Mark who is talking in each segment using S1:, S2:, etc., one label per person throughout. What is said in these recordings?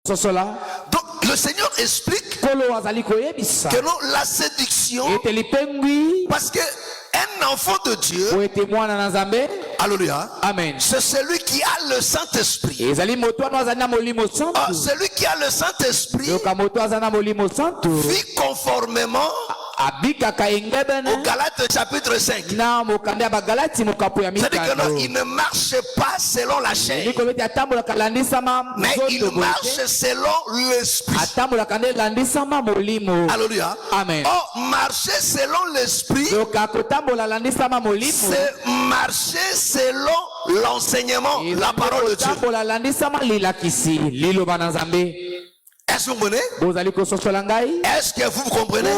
S1: Donc le Seigneur explique que non, la séduction, parce que un enfant de Dieu, alléluia,
S2: Amen.
S1: c'est celui qui a le Saint-Esprit. Celui qui a le Saint-Esprit vit conformément au Galates chapitre 5. C'est-à-dire que non, il ne marche pas selon la chair, mais il marche selon l'Esprit. Alléluia.
S2: Amen.
S1: Or, marcher selon l'Esprit, c'est marcher selon l'enseignement, la parole de Dieu. Est-ce que vous comprenez? Est-ce que vous comprenez?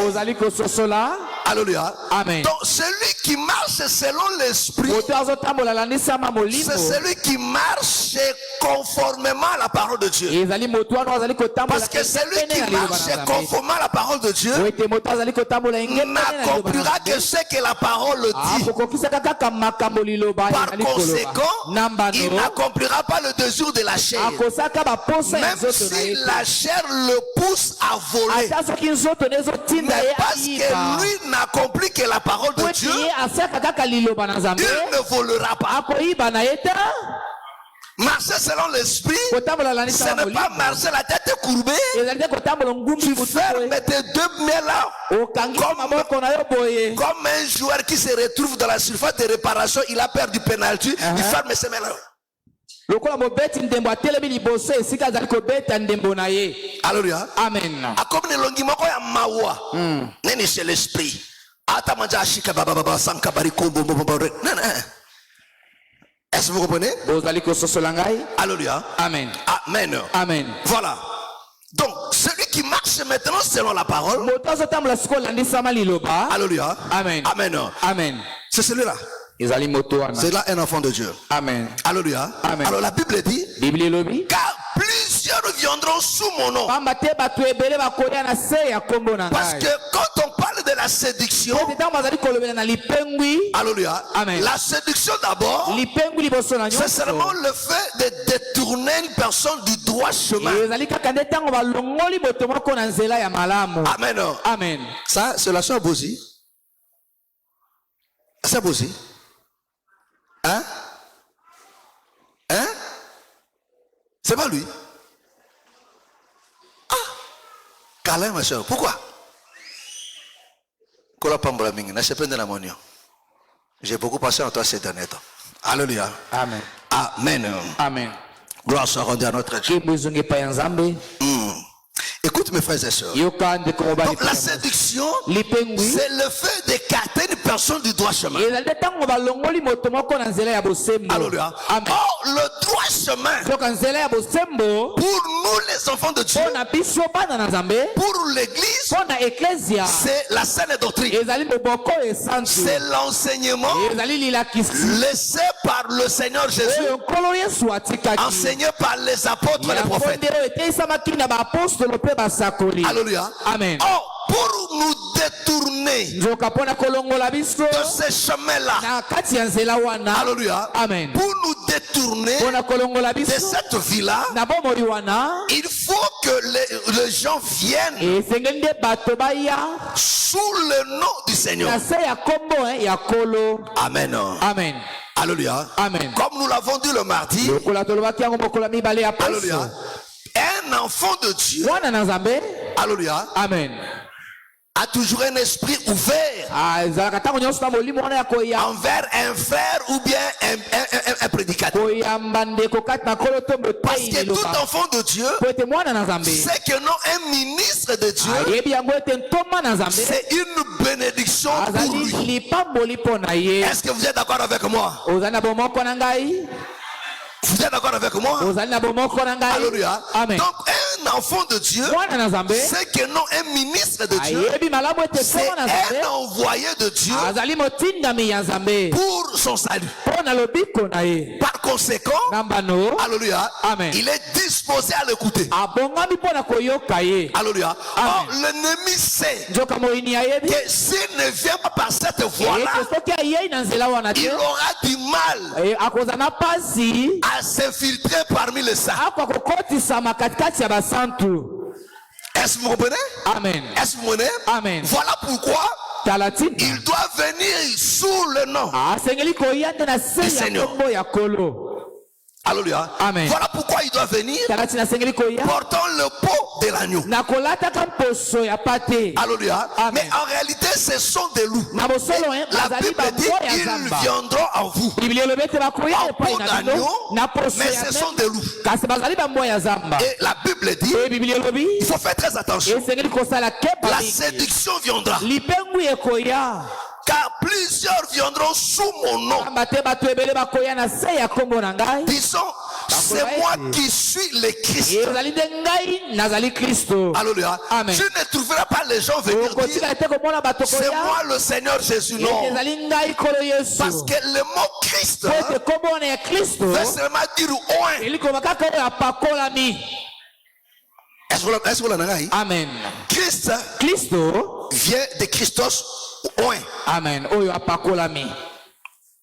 S1: Alléluia.
S2: Amen.
S1: Donc celui qui marche selon l'Esprit, c'est celui qui marche conformément à la parole de Dieu. Parce que celui qui marche conformément à la parole de Dieu n'accomplira que ce que la parole dit. Par conséquent, il n'accomplira pas le désir de la chair. Même si la chair le pousse à voler, mais parce que lui n'accomplit que la parole de Dieu, il ne volera pas. Marcher selon l'Esprit, ce n'est pas marcher la tête courbée. Tu fermes tes deux mains là, comme un joueur qui se retrouve dans la surface de réparation, il a perdu penalty, il ferme ses mains là. Alléluia.
S2: Amen.
S1: Comme nelongi moko ya mawa, neni c'est l'Esprit. Ata manja shika baba baba sanka bari kombo bobo. Est-ce que vous comprenez? Alléluia.
S2: Amen.
S1: Amen.
S2: Amen.
S1: Voilà. Donc, celui qui marche maintenant selon la parole. Alléluia.
S2: Amen.
S1: Amen.
S2: Amen.
S1: C'est celui-là. C'est là un enfant de Dieu.
S2: Amen.
S1: Alléluia.
S2: Amen.
S1: Alors la Bible dit, car plusieurs viendront sous mon nom. Parce que quand on parle de la séduction, alléluia,
S2: Amen.
S1: la séduction d'abord, c'est seulement le fait de détourner une personne du droit chemin. Amen.
S2: Amen.
S1: Ça, c'est la sœur Bozi. C'est Bozi. Hein? Hein? C'est pas lui. Ah! Câlin, ma soeur. Pourquoi? J'ai beaucoup passé en toi ces derniers temps. Alléluia.
S2: Amen.
S1: Amen.
S2: Amen.
S1: Gloire soit rendue à notre Dieu. Écoute mes frères et sœurs. Donc la séduction, c'est le fait d'écarter une personne du droit chemin. Alléluia. Or, le droit chemin, pour nous les enfants de Dieu, pour l'église, c'est la saine doctrine. C'est l'enseignement laissé par le Seigneur Jésus, enseigné par les apôtres et les prophètes. Alléluia.
S2: Amen.
S1: Or, pour nous détourner de ce chemin-là, alléluia,
S2: Amen.
S1: pour nous détourner de cette vie-là, il faut que les gens viennent sous le nom du Seigneur. Amen.
S2: Amen.
S1: Alléluia.
S2: Amen.
S1: Comme nous l'avons dit le mardi, alléluia, un enfant de Dieu, alléluia,
S2: Amen.
S1: a toujours un esprit ouvert envers un frère ou bien un prédicateur. Parce que tout enfant de Dieu sait que non, un ministre de Dieu, c'est une bénédiction pour lui. Est-ce que vous êtes d'accord avec moi? Vous êtes d'accord avec moi? Alléluia.
S2: Amen.
S1: Donc un enfant de Dieu, c'est que non, un ministre de Dieu, c'est un envoyé de Dieu pour son salut. Par conséquent, alléluia,
S2: Amen.
S1: il est disposé à l'écouter. Alléluia. Or, l'ennemi sait que s'il ne vient pas par cette voie-là, il aura du mal
S2: à s'infiltrer parmi les saints. Est-ce que vous comprenez?
S1: Amen.
S2: Est-ce que vous comprenez?
S1: Amen.
S2: Voilà pourquoi il doit venir sous le nom du Seigneur. Alléluia.
S1: Amen.
S2: Voilà pourquoi il doit venir portant le pot de l'agneau. Alléluia. Mais en réalité, ce sont des loups. La Bible dit ils viendront en vous. En pot d'agneau, mais ce sont des loups. Et la Bible dit il faut faire très attention. La séduction viendra. Car plusieurs viendront sous mon nom. Disons, c'est moi qui suis le Christ. Alléluia. Tu ne trouveras pas les gens venir dire c'est moi le Seigneur Jésus. Non. Parce que le mot Christ veut seulement dire oint. Est-ce que vous l'avez?
S1: Amen.
S2: Christ vient de Christos oint.
S1: Amen. Oyo apakolami.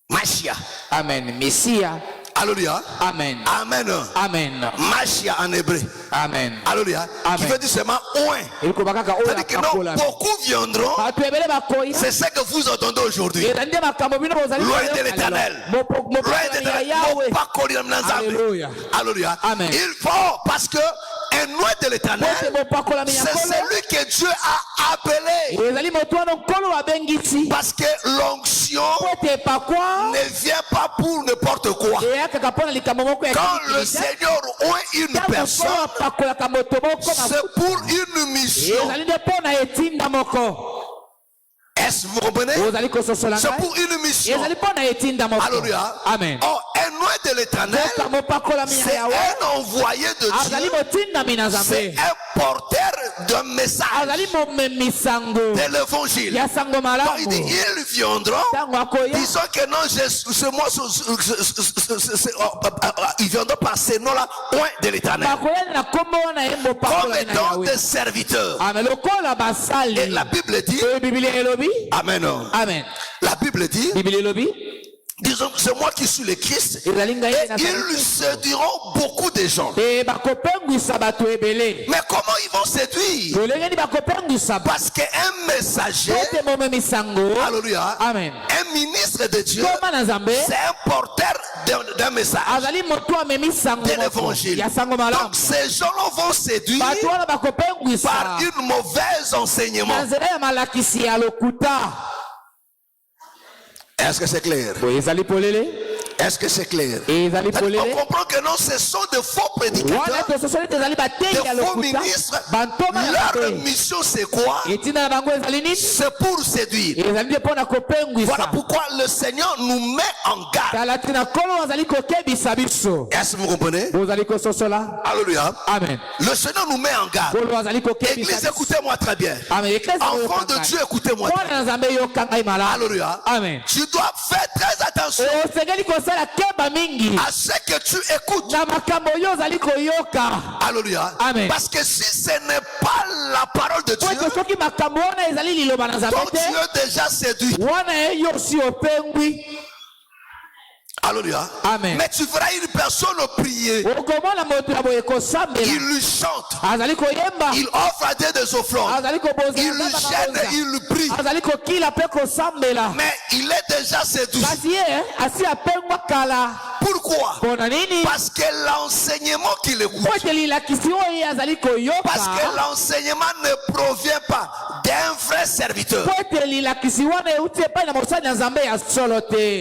S2: Machia.
S1: Amen. Messia.
S2: Alléluia.
S1: Amen.
S2: Amen.
S1: Amen.
S2: Machia en hébreu.
S1: Amen.
S2: Alléluia. Qui veut dire seulement oint. C'est-à-dire que non, beaucoup viendront. C'est ce que vous entendez aujourd'hui. Loin de l'éternel. Alléluia. Alléluia.
S1: Amen.
S2: Il faut, parce que un loin de l'éternel, c'est celui que Dieu a appelé. Parce que l'onction ne vient pas pour n'importe quoi. Quand le Seigneur oint une personne, c'est pour une mission. Est-ce que vous comprenez? C'est pour une mission. Alléluia.
S1: Amen.
S2: Oh, un loin de l'éternel, c'est un envoyé de Dieu. C'est un porteur d'un message de l'évangile. Donc il dit, ils viendront. Disons que non, c'est moi, ils viendront par ce nom-là, loin de l'éternel. Comme étant des serviteurs. Et la Bible dit, Amen.
S1: Amen.
S2: La Bible dit, disons, c'est moi qui suis le Christ. Et ils séduiront beaucoup de gens. Mais comment ils vont séduire? Parce qu'un messager, alléluia, un ministre de Dieu, c'est un porteur d'un message de l'évangile. Donc ces gens-là vont séduire par une mauvaise enseignement. Est-ce que c'est clair? Est-ce que c'est clair? On comprend que non, ce sont de faux prédicateurs, de faux ministres. Leur mission c'est quoi? C'est pour séduire. Voilà pourquoi le Seigneur nous met en garde. Est-ce que vous comprenez? Alléluia.
S1: Amen.
S2: Le Seigneur nous met en garde. Église, écoutez-moi très bien. Enfants de Dieu, écoutez-moi très bien. Alléluia.
S1: Amen.
S2: Tu dois faire très attention à ce que tu écoutes. Alléluia.
S1: Amen.
S2: Parce que si ce n'est pas la parole de Dieu, donc tu es déjà séduit. Alléluia.
S1: Amen.
S2: Mais tu verras une personne prier. Il lui chante. Il offre à Dieu des offrandes. Il lui gêne, il lui prie. Mais il est déjà séduit. Pourquoi? Parce que l'enseignement qu'il écoute, parce que l'enseignement ne provient pas d'un vrai serviteur.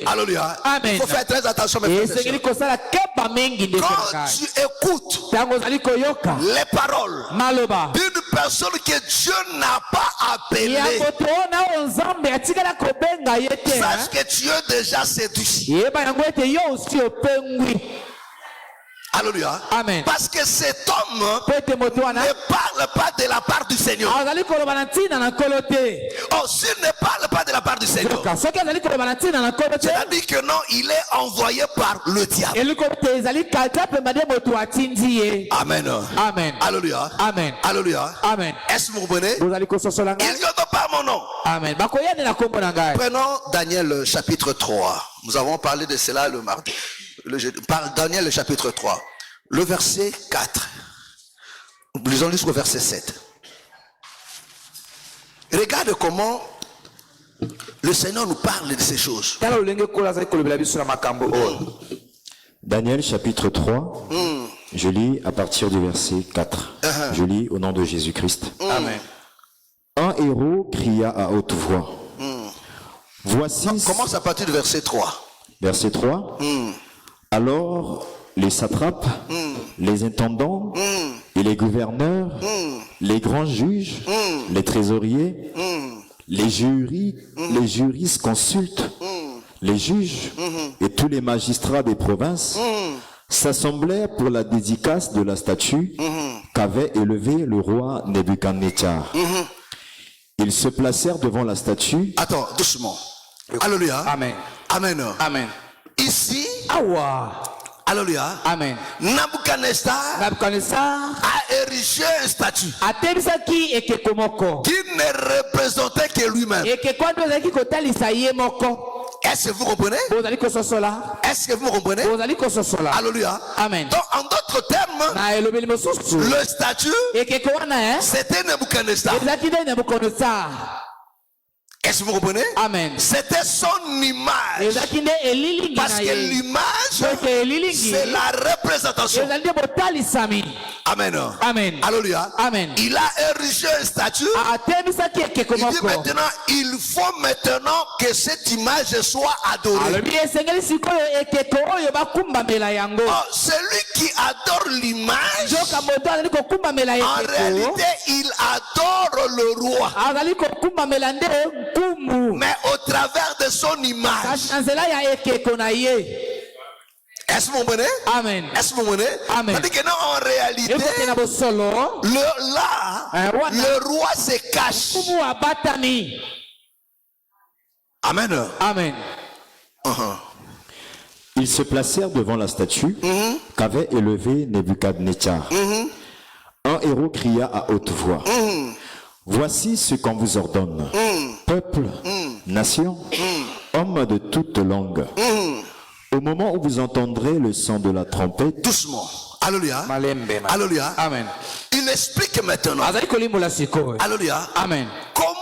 S2: Alléluia.
S1: Amen.
S2: Il faut faire très attention, mes frères et sœurs. Quand tu écoutes les paroles d'une personne que Dieu n'a pas appelée, sache que tu es déjà séduit. Alléluia.
S1: Amen.
S2: Parce que cet homme ne parle pas de la part du Seigneur. Oh, s'il ne parle pas de la part du Seigneur, c'est-à-dire que non, il est envoyé par le diable. Amen.
S1: Amen.
S2: Alléluia.
S1: Amen.
S2: Alléluia.
S1: Amen.
S2: Est-ce que vous comprenez? Il ne donne pas mon nom.
S1: Amen.
S2: Prenons Daniel chapitre 3. Nous avons parlé de cela le mardi. Par Daniel, le chapitre 3, le verset 4. Lisons jusqu'au verset 7. Regarde comment le Seigneur nous parle de ces choses.
S3: Daniel chapitre 3, je lis à partir du verset 4. Je lis au nom de Jésus-Christ.
S2: Amen.
S3: Un héros cria à haute voix. Voici.
S2: Commence à partir du verset 3.
S3: Verset 3. Alors les satrapes, les intendants et les gouverneurs, les grands juges, les trésoriers, les jurys consultes, les juges et tous les magistrats des provinces s'assemblèrent pour la dédicace de la statue qu'avait élevée le roi Nebuchadnezzar. Ils se placèrent devant la statue.
S2: Attends, doucement. Alléluia.
S1: Amen.
S2: Amen.
S1: Amen.
S2: Ici,
S1: Alléluia. Amen.
S2: Nebuchadnezzar a érigé un statut qui ne représentait que lui-même. Est-ce que vous comprenez? Est-ce que vous comprenez? Alléluia.
S1: Amen.
S2: Donc, en d'autres termes, le statut, c'était Nebuchadnezzar. Est-ce que vous comprenez?
S1: Amen.
S2: C'était son image. Parce que l'image, c'est la représentation. Amen.
S1: Amen.
S2: Alléluia.
S1: Amen.
S2: Il a érigé un statut. Il dit maintenant, il faut maintenant que cette image soit adorée. Celui qui adore l'image, en réalité, il adore le roi. Mais au travers de son image. Est-ce que vous comprenez?
S1: Amen.
S2: Est-ce que vous comprenez?
S1: Amen.
S2: C'est-à-dire que non, en réalité, le roi se cache. Amen.
S1: Amen.
S3: Ils se placèrent devant la statue qu'avait élevée Nebuchadnezzar. Un héros cria à haute voix. Voici ce qu'on vous ordonne. Peuple, nation, hommes de toute langue. Au moment où vous entendrez le son de la trompette.
S2: Doucement. Alléluia. Alléluia.
S1: Amen.
S2: Il explique maintenant. Alléluia.
S1: Amen.
S2: Comment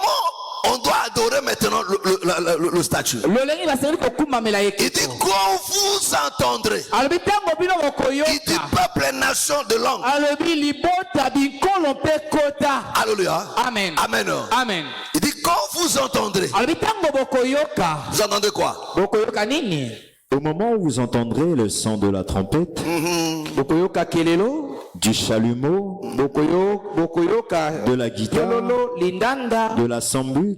S2: on doit adorer maintenant le statut. Il dit quand vous entendrez. Il dit peuple, nation de langue. Alléluia.
S1: Amen.
S2: Amen.
S1: Amen.
S2: Il dit quand vous entendrez. Vous entendez quoi?
S3: Au moment où vous entendrez le son de la trompette, du chalumeau, de la guitare, de la sambuc,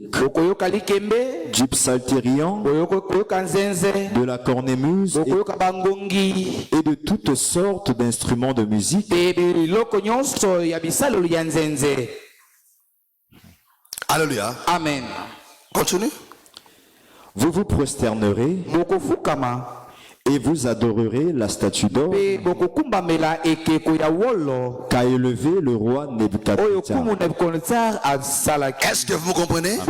S3: du psalterion, de la cornemuse et de toutes sortes d'instruments de musique.
S2: Alléluia.
S1: Amen.
S2: Continue.
S3: Vous vous prosternerez et vous adorerez la statue d'or qu'a élevé le roi Nebuchadnezzar.
S2: Est-ce que vous comprenez?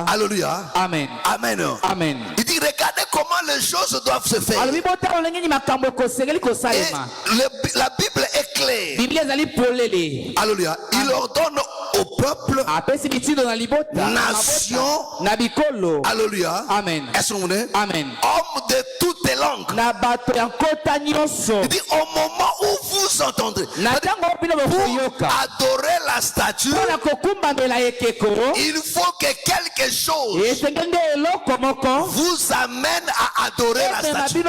S2: Alléluia.
S1: Amen.
S2: Amen.
S1: Amen.
S2: Il dit regardez comment les choses doivent se faire. Et la Bible est claire. Alléluia. Il ordonne au peuple, nation, alléluia.
S1: Amen.
S2: Est-ce que vous comprenez?
S1: Amen.
S2: Homme de toutes les langues. Il dit au moment où vous entendrez, pour adorer la statue, il faut que quelque chose vous amène à adorer la statue.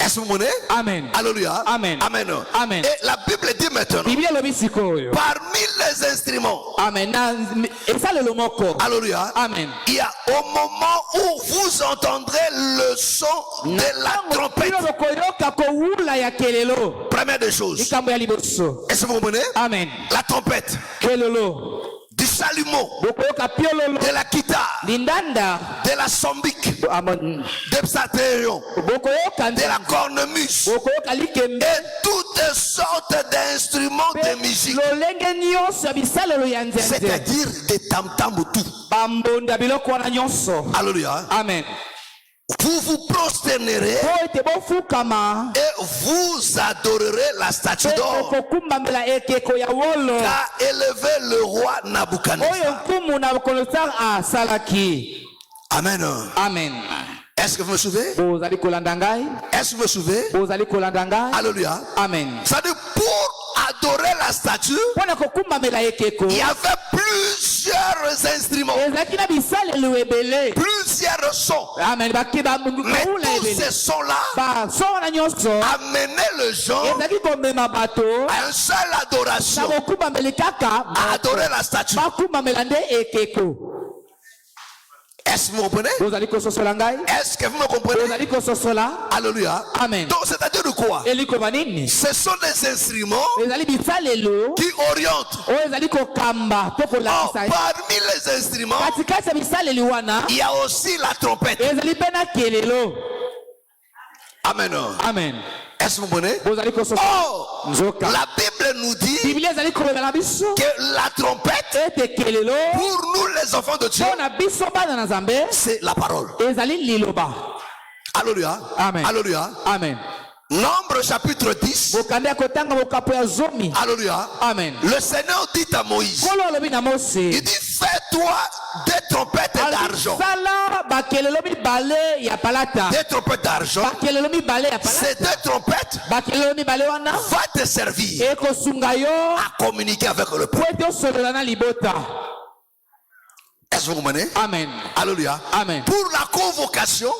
S2: Est-ce que vous comprenez?
S1: Amen.
S2: Alléluia.
S1: Amen.
S2: Amen.
S1: Amen.
S2: Et la Bible dit maintenant, parmi les instruments,
S1: Amen.
S2: alléluia.
S1: Amen.
S2: Il y a au moment où vous entendrez le son de la trompette. Première des choses. Est-ce que vous comprenez?
S1: Amen.
S2: La trompette. Du chalumeau, de la guitare, de la sambique, de psalterion, de la cornemuse et toutes sortes d'instruments de musique, c'est-à-dire des tam-tam tout. Alléluia.
S1: Amen.
S2: Vous vous prosternerez et vous adorerez la statue d'or qu'a élevé le roi Nabuchodonosor. Amen.
S1: Amen.
S2: Est-ce que vous me suivez? Est-ce que vous me suivez? Alléluia.
S1: Amen.
S2: C'est-à-dire pour adorer la statue, il y avait plusieurs instruments, plusieurs sons. Mais tous ces sons-là amenaient les gens à une seule adoration, à adorer la statue. Est-ce que vous me comprenez? Est-ce que vous me comprenez? Alléluia.
S1: Amen.
S2: Donc c'est-à-dire de quoi? Ce sont des instruments qui orientent. Oh, parmi les instruments, il y a aussi la trompette. Amen.
S1: Amen.
S2: Est-ce que vous comprenez? Oh, la Bible nous dit que la trompette, pour nous les enfants de Dieu, c'est la parole. Alléluia.
S1: Amen.
S2: Alléluia.
S1: Amen.
S2: Nombre chapitre 10. Alléluia.
S1: Amen.
S2: Le Seigneur dit à Moïse, il dit, fais-toi des trompettes d'argent. Des trompettes d'argent. Ces deux trompettes va te servir à communiquer avec le peuple. Est-ce que vous comprenez?
S1: Amen.
S2: Alléluia.
S1: Amen.
S2: Pour la convocation.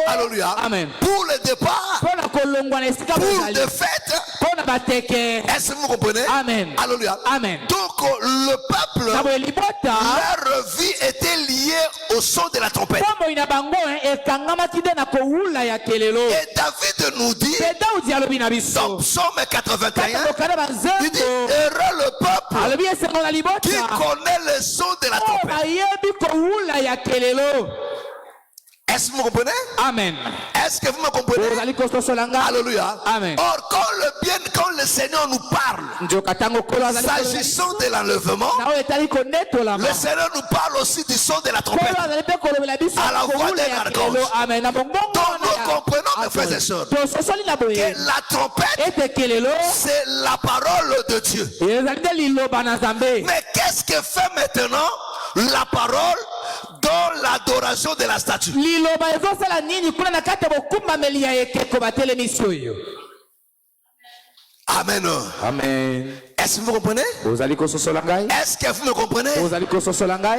S2: Alléluia.
S1: Amen.
S2: Pour le départ. Pour les fêtes. Est-ce que vous comprenez?
S1: Amen.
S2: Alléluia.
S1: Amen.
S2: Donc le peuple, leur vie était liée au son de la trompette. Et David nous dit dans Psaume 81, il dit, heureux le peuple qui connaît le son de la trompette. Est-ce que vous comprenez?
S1: Amen.
S2: Est-ce que vous me comprenez? Alléluia.
S1: Amen.
S2: Or, quand le Seigneur nous parle, s'agissant de l'enlèvement, le Seigneur nous parle aussi du son de la trompette, à la voix d'un archange. Donc nous comprenons, mes frères et sœurs, que la trompette, c'est la parole de Dieu. Mais qu'est-ce que fait maintenant la parole dans l'adoration de la statue? Amen.
S1: Amen.
S2: Est-ce que vous comprenez? Est-ce que vous me comprenez?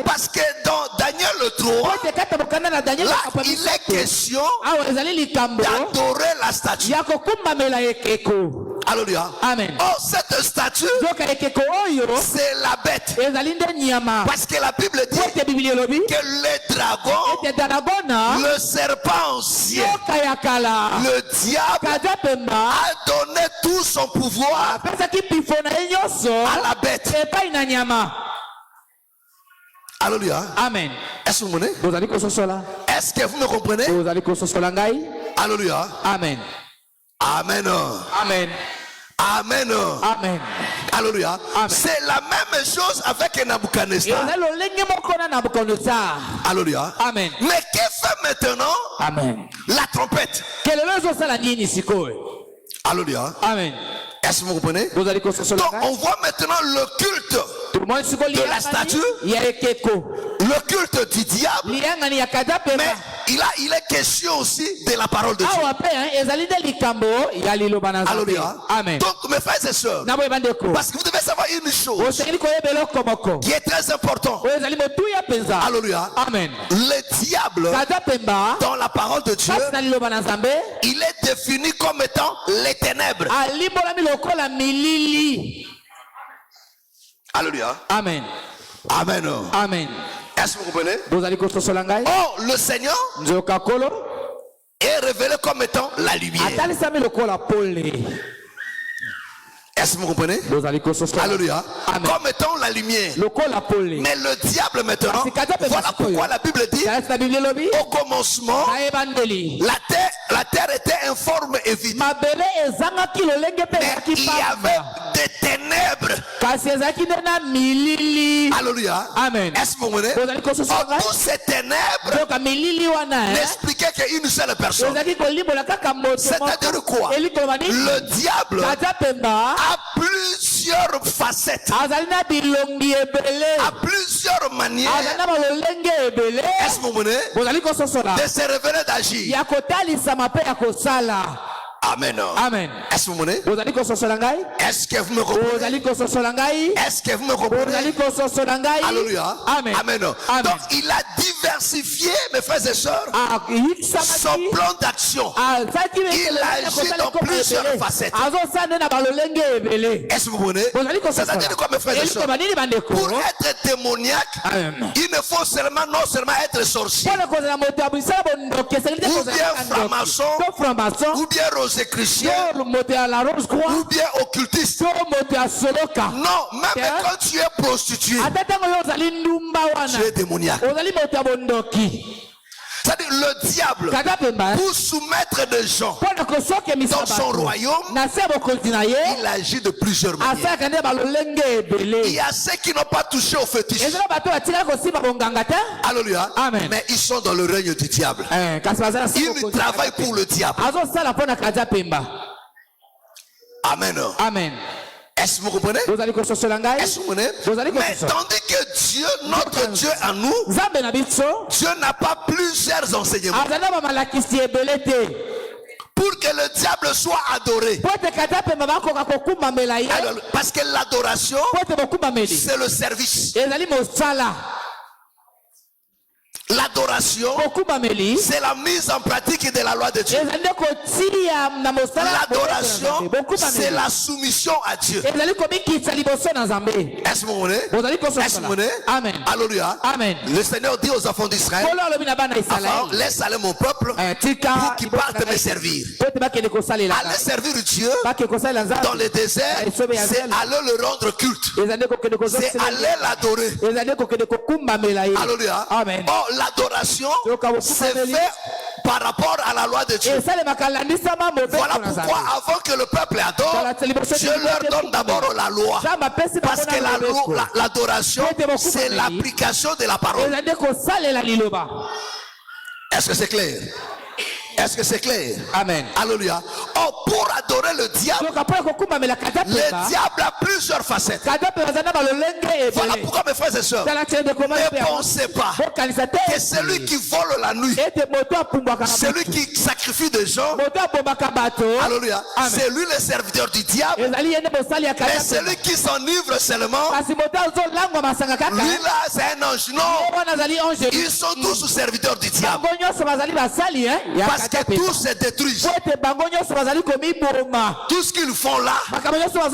S2: Parce que dans Daniel le 3, là, il est question d'adorer la statue. Alléluia.
S1: Amen.
S2: Oh, cette statue, c'est la bête. Parce que la Bible dit que le dragon, le serpent ancien, le diable a donné tout son pouvoir à la bête. Alléluia.
S1: Amen.
S2: Est-ce que vous me comprenez? Est-ce que vous me comprenez? Alléluia.
S1: Amen.
S2: Amen.
S1: Amen.
S2: Amen.
S1: Amen.
S2: Alléluia. C'est la même chose avec Nabuchodonosor. Alléluia.
S1: Amen.
S2: Mais que fait maintenant
S1: Amen.
S2: la trompette? Alléluia.
S1: Amen.
S2: Est-ce que vous comprenez? Donc on voit maintenant le culte de la statue, le culte du diable, mais il est question aussi de la parole de Dieu. Alléluia.
S1: Amen.
S2: Donc mes frères et sœurs, parce que vous devez savoir une chose qui est très importante. Alléluia.
S1: Amen.
S2: Le diable, dans la parole de Dieu, il est défini comme étant les ténèbres. Alléluia.
S1: Amen.
S2: Amen.
S1: Amen.
S2: Est-ce que vous comprenez? Oh, le Seigneur est révélé comme étant la lumière. Est-ce que vous comprenez? Alléluia. Comme étant la lumière. Mais le diable maintenant, voilà pourquoi la Bible dit au commencement, la terre était informe et vide. Mais il y avait des ténèbres ténèbres. Alléluia.
S1: Amen.
S2: Est-ce que vous comprenez? Toutes ces ténèbres n'expliquaient qu'une seule personne. C'est-à-dire quoi? Le diable a plusieurs facettes, a plusieurs manières. Est-ce que vous comprenez? De se révéler, d'agir. Amen.
S1: Amen.
S2: Est-ce que vous comprenez? Est-ce que vous me comprenez? Est-ce que vous me comprenez? Alléluia.
S1: Amen.
S2: Amen.
S1: Amen.
S2: Donc il a diversifié, mes frères et sœurs, son plan d'action. Il agit dans plusieurs facettes. Est-ce que vous comprenez? C'est-à-dire quoi, mes frères et sœurs? Pour être démoniaque, il ne faut seulement non seulement être sorcier, ou bien franc-maçon, ou bien rosicrucien, ou bien occultiste. Non, même quand tu es prostitué, tu es démoniaque. C'est-à-dire le diable, pour soumettre des gens dans son royaume, il agit de plusieurs manières. Il y a ceux qui n'ont pas touché au fétiche. Alléluia.
S1: Amen.
S2: Mais ils sont dans le règne du diable. Ils travaillent pour le diable. Amen.
S1: Amen.
S2: Est-ce que vous comprenez? Est-ce que vous comprenez? Mais tandis que Dieu, notre Dieu à nous, Dieu n'a pas plusieurs enseignements. Pour que le diable soit adoré. Alors, parce que l'adoration, c'est le service. L'adoration, c'est la mise en pratique de la loi de Dieu. L'adoration, c'est la soumission à Dieu. Est-ce que vous comprenez? Est-ce que vous comprenez?
S1: Amen.
S2: Alléluia.
S1: Amen.
S2: Le Seigneur dit aux enfants d'Israël, laisse aller mon peuple pour qu'ils partent me servir. Aller servir Dieu dans le désert, c'est aller le rendre culte. C'est aller l'adorer. Alléluia.
S1: Amen.
S2: Oh, l'adoration, c'est fait par rapport à la loi de Dieu. Voilà pourquoi avant que le peuple adore, Dieu leur donne d'abord la loi. Parce que l'adoration, c'est l'application de la parole. Est-ce que c'est clair? Est-ce que c'est clair?
S1: Amen.
S2: Alléluia. Oh, pour adorer le diable, le diable a plusieurs facettes. Voilà pourquoi, mes frères et sœurs, ne pensez pas que celui qui vole la nuit, celui qui sacrifie des gens, alléluia, c'est lui le serviteur du diable. Mais celui qui s'enivre seulement, lui là, c'est un ange. Non, ils sont tous serviteurs du diable. Parce que tous se détruisent. Tout ce qu'ils font là,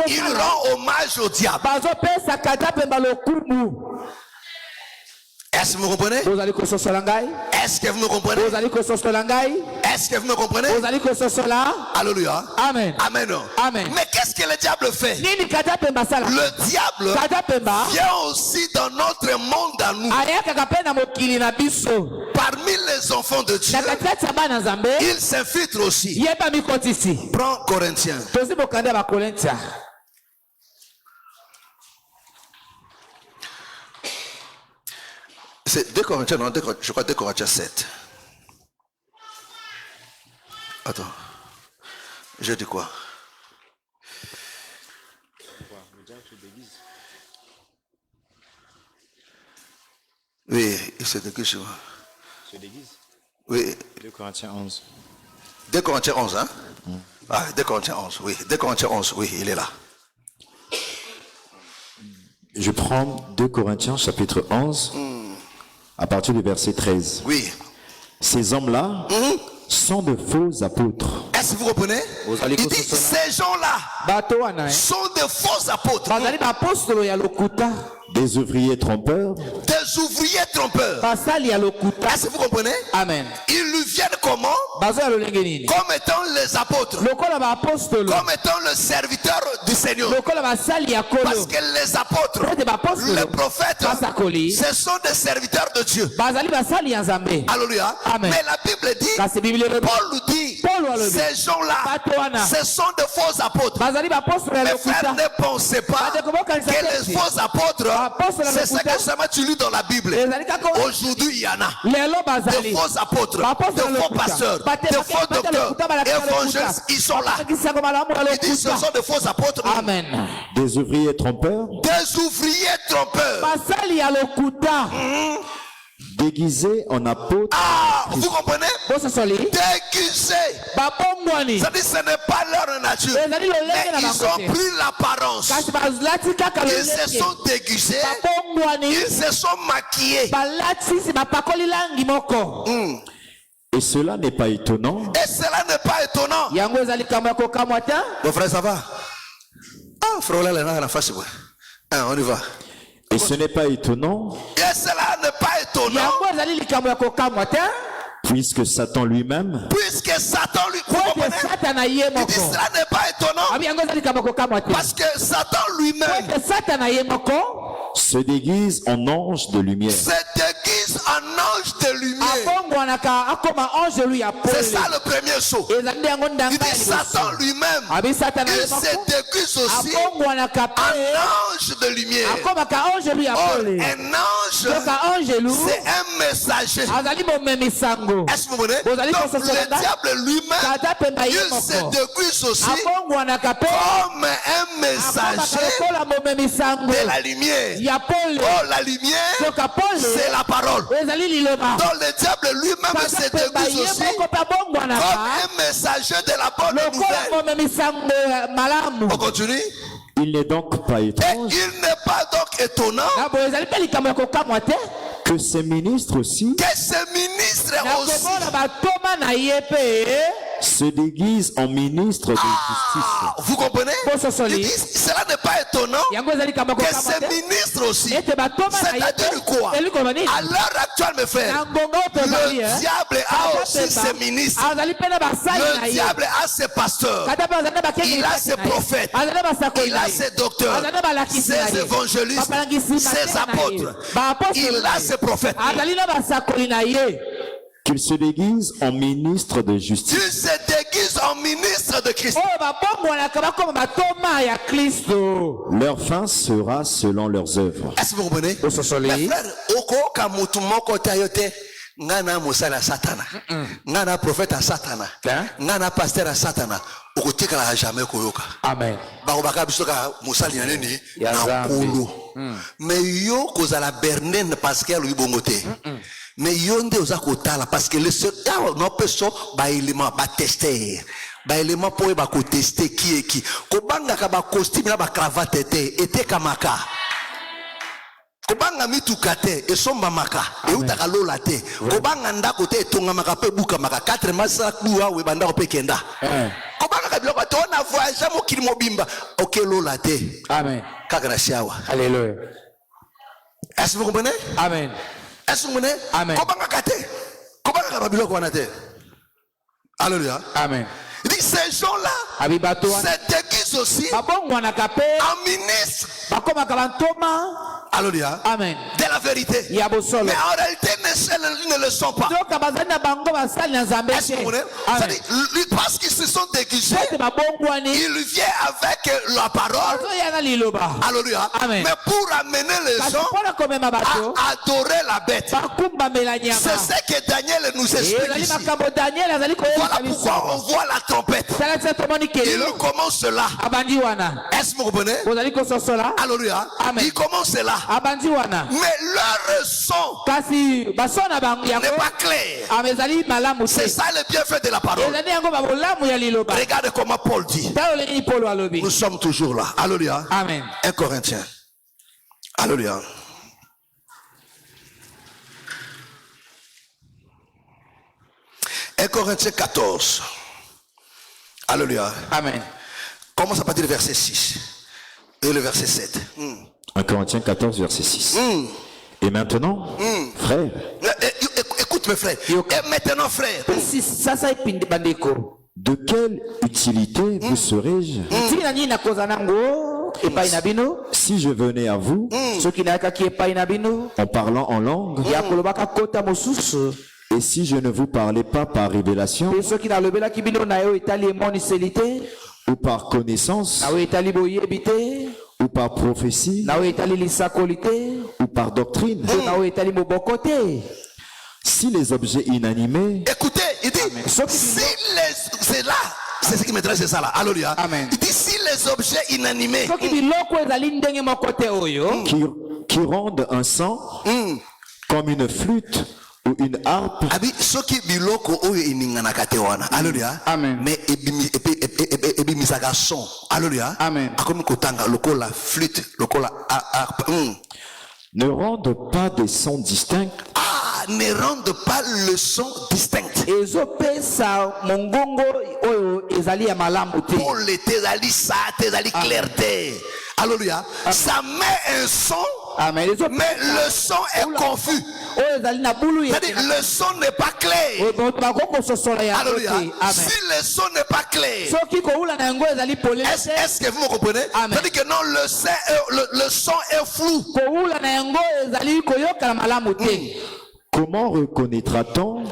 S2: ils rendent hommage au diable. Est-ce que vous comprenez? Est-ce que vous me comprenez? Est-ce que vous me comprenez? Alléluia.
S1: Amen.
S2: Amen.
S1: Amen.
S2: Mais qu'est-ce que le diable fait? Le diable vient aussi dans notre monde à nous. Parmi les enfants de Dieu, il s'infiltre aussi. Prends Corinthiens. C'est 2 Corinthiens, non, je crois 2 Corinthiens 7. Attends. Je dis quoi? Oui, il se déguise.
S3: Se déguise?
S2: Oui.
S3: 2 Corinthiens 11.
S2: 2 Corinthiens 11, hein? Ah, 2 Corinthiens 11, oui. 2 Corinthiens 11, oui, il est là.
S3: Je prends 2 Corinthiens chapitre 11. À partir du verset 13.
S2: Oui.
S3: Ces hommes-là sont de faux apôtres.
S2: Est-ce que vous comprenez? Il dit ces gens-là sont de faux apôtres.
S3: Des ouvriers trompeurs.
S2: Des ouvriers trompeurs. Est-ce que vous comprenez?
S1: Amen.
S2: Ils lui viennent comment? Comme étant les apôtres. Comme étant le serviteur du Seigneur. Parce que les apôtres, les prophètes, ce sont des serviteurs de Dieu. Alléluia. Mais la Bible dit, Paul nous dit, ces gens-là, ce sont de faux apôtres. Mes frères, ne pensez pas que les faux apôtres, c'est ce que seulement tu lis dans la Bible. Aujourd'hui, il y en a. De faux apôtres, de faux pasteurs, de faux docteurs, évangélistes, ils sont là. Ils disent ce sont de faux apôtres.
S1: Amen.
S3: Des ouvriers trompeurs.
S2: Des ouvriers trompeurs.
S3: Déguisés en apôtres.
S2: Ah, vous comprenez? Déguisés. C'est-à-dire ce n'est pas leur nature. Mais ils ont pris l'apparence. Ils se sont déguisés. Ils se sont maquillés.
S3: Et cela n'est pas étonnant.
S2: Et cela n'est pas étonnant. Mon frère, ça va? Ah, frère, là, là, la face, on y va.
S3: Et ce n'est pas étonnant.
S2: Et cela n'est pas étonnant.
S3: Puisque Satan lui-même.
S2: Puisque Satan lui. Il dit cela n'est pas étonnant. Parce que Satan lui-même
S3: se déguise en ange de lumière.
S2: Se déguise en ange de lumière. C'est ça le premier saut. Il dit Satan lui-même. Il se déguise aussi en ange de lumière. Or, un ange, c'est un messager. Est-ce que vous voyez? Donc le diable lui-même, il se déguise aussi comme un messager de la lumière. Oh, la lumière, c'est la parole. Donc le diable lui-même se déguise aussi comme un messager de la bonne nouvelle. On continue.
S3: Il n'est donc pas étrange.
S2: Et il n'est pas donc étonnant
S3: que ces ministres aussi se déguisent en ministres de justice.
S2: Vous comprenez? Il dit, cela n'est pas étonnant que ces ministres aussi, c'est-à-dire quoi? À l'heure actuelle, mes frères, le diable a aussi ses ministres. Le diable a ses pasteurs. Il a ses prophètes. Il a ses docteurs, ses évangélistes, ses apôtres. Il a ses prophètes.
S3: Qu'ils se déguisent en ministre de justice.
S2: Qu'ils se déguisent en ministre de Christ.
S3: Leur fin sera selon leurs œuvres.
S2: Est-ce que vous comprenez? Mes frères, oko kamutumoko tayote. Ngana musala satana. Ngana prophète à satana. Ngana pasteur à satana. Okotika la jamais koyoka.
S1: Amen.
S2: Bakobaka bisoka musali nani na kulu. Mais yo kozala bernen parce qu'elle lui bongote. Mais yonde oza kotala parce que le seul non peso ba élément ba tester. Ba élément pour ba ko tester qui est qui. Ko banga ka ba costume na ba cravate était kamaka. Kobanga mitukate esomba maka eutaka lola te kobanga ndako te etonga maka pe buka maka 4 masa kuwa we banda pe kenda kobanga ka biloko to na voyage mokili mobimba OK lola te.
S1: Amen.
S2: Kaka na shawa.
S1: Alléluia.
S2: Est-ce que vous comprenez?
S1: Amen.
S2: Est-ce que vous comprenez?
S1: Amen.
S2: Kobanga ka te kobanga ka biloko wana te. Alléluia.
S1: Amen.
S2: Il dit ces gens-là se déguisent aussi en ministre. Alléluia.
S1: Amen.
S2: De la vérité. Mais en réalité, ils ne le sont pas. Est-ce que vous comprenez? Parce qu'ils se sont déguisés, il vient avec la parole. Alléluia. Amen. Mais pour amener les gens à adorer la bête. C'est ce que Daniel nous explique ici. Voilà pourquoi on voit la trompette. Il commence là. Est-ce que vous comprenez? Alléluia. Il commence là. Mais leur son n'est pas clair. C'est ça le bienfait de la parole. Regardez comment Paul dit. Nous sommes toujours là. Alléluia.
S1: Amen.
S2: 1 Corinthiens. Alléluia. Corinthiens 14. Alléluia.
S1: Amen.
S2: Commence à partir du verset 6 et le verset 7.
S3: 1 Corinthiens 14, verset 6. Et maintenant, frère.
S2: Écoute mes frères. Et maintenant, frère.
S3: De quelle utilité vous serais-je si je venais à vous en parlant en langue et si je ne vous parlais pas par révélation ou par connaissance ou par prophétie ou par doctrine, si les objets inanimés...
S2: Écoutez, il dit, c'est là, c'est ce qui m'intéresse, c'est ça là. Alléluia.
S1: Amen.
S2: Il dit, si les objets inanimés
S3: qui rendent un son comme une flûte ou une harpe,
S2: Amen. Mais ebimisaka son. Alléluia.
S1: Amen.
S2: Comme kotanga lokola flûte, lokola harpe.
S3: Ne rendent pas des sons distincts.
S2: Ne rendent pas le son distinct. Pour les tezali sa, tezali clarté. Alléluia. Ça met un son.
S1: Amen.
S2: Mais le son est confus. C'est-à-dire, le son n'est pas clair. Alléluia. Si le son n'est pas clair, est-ce que vous me comprenez? C'est-à-dire que non, le son est flou.
S3: Comment reconnaîtra-t-on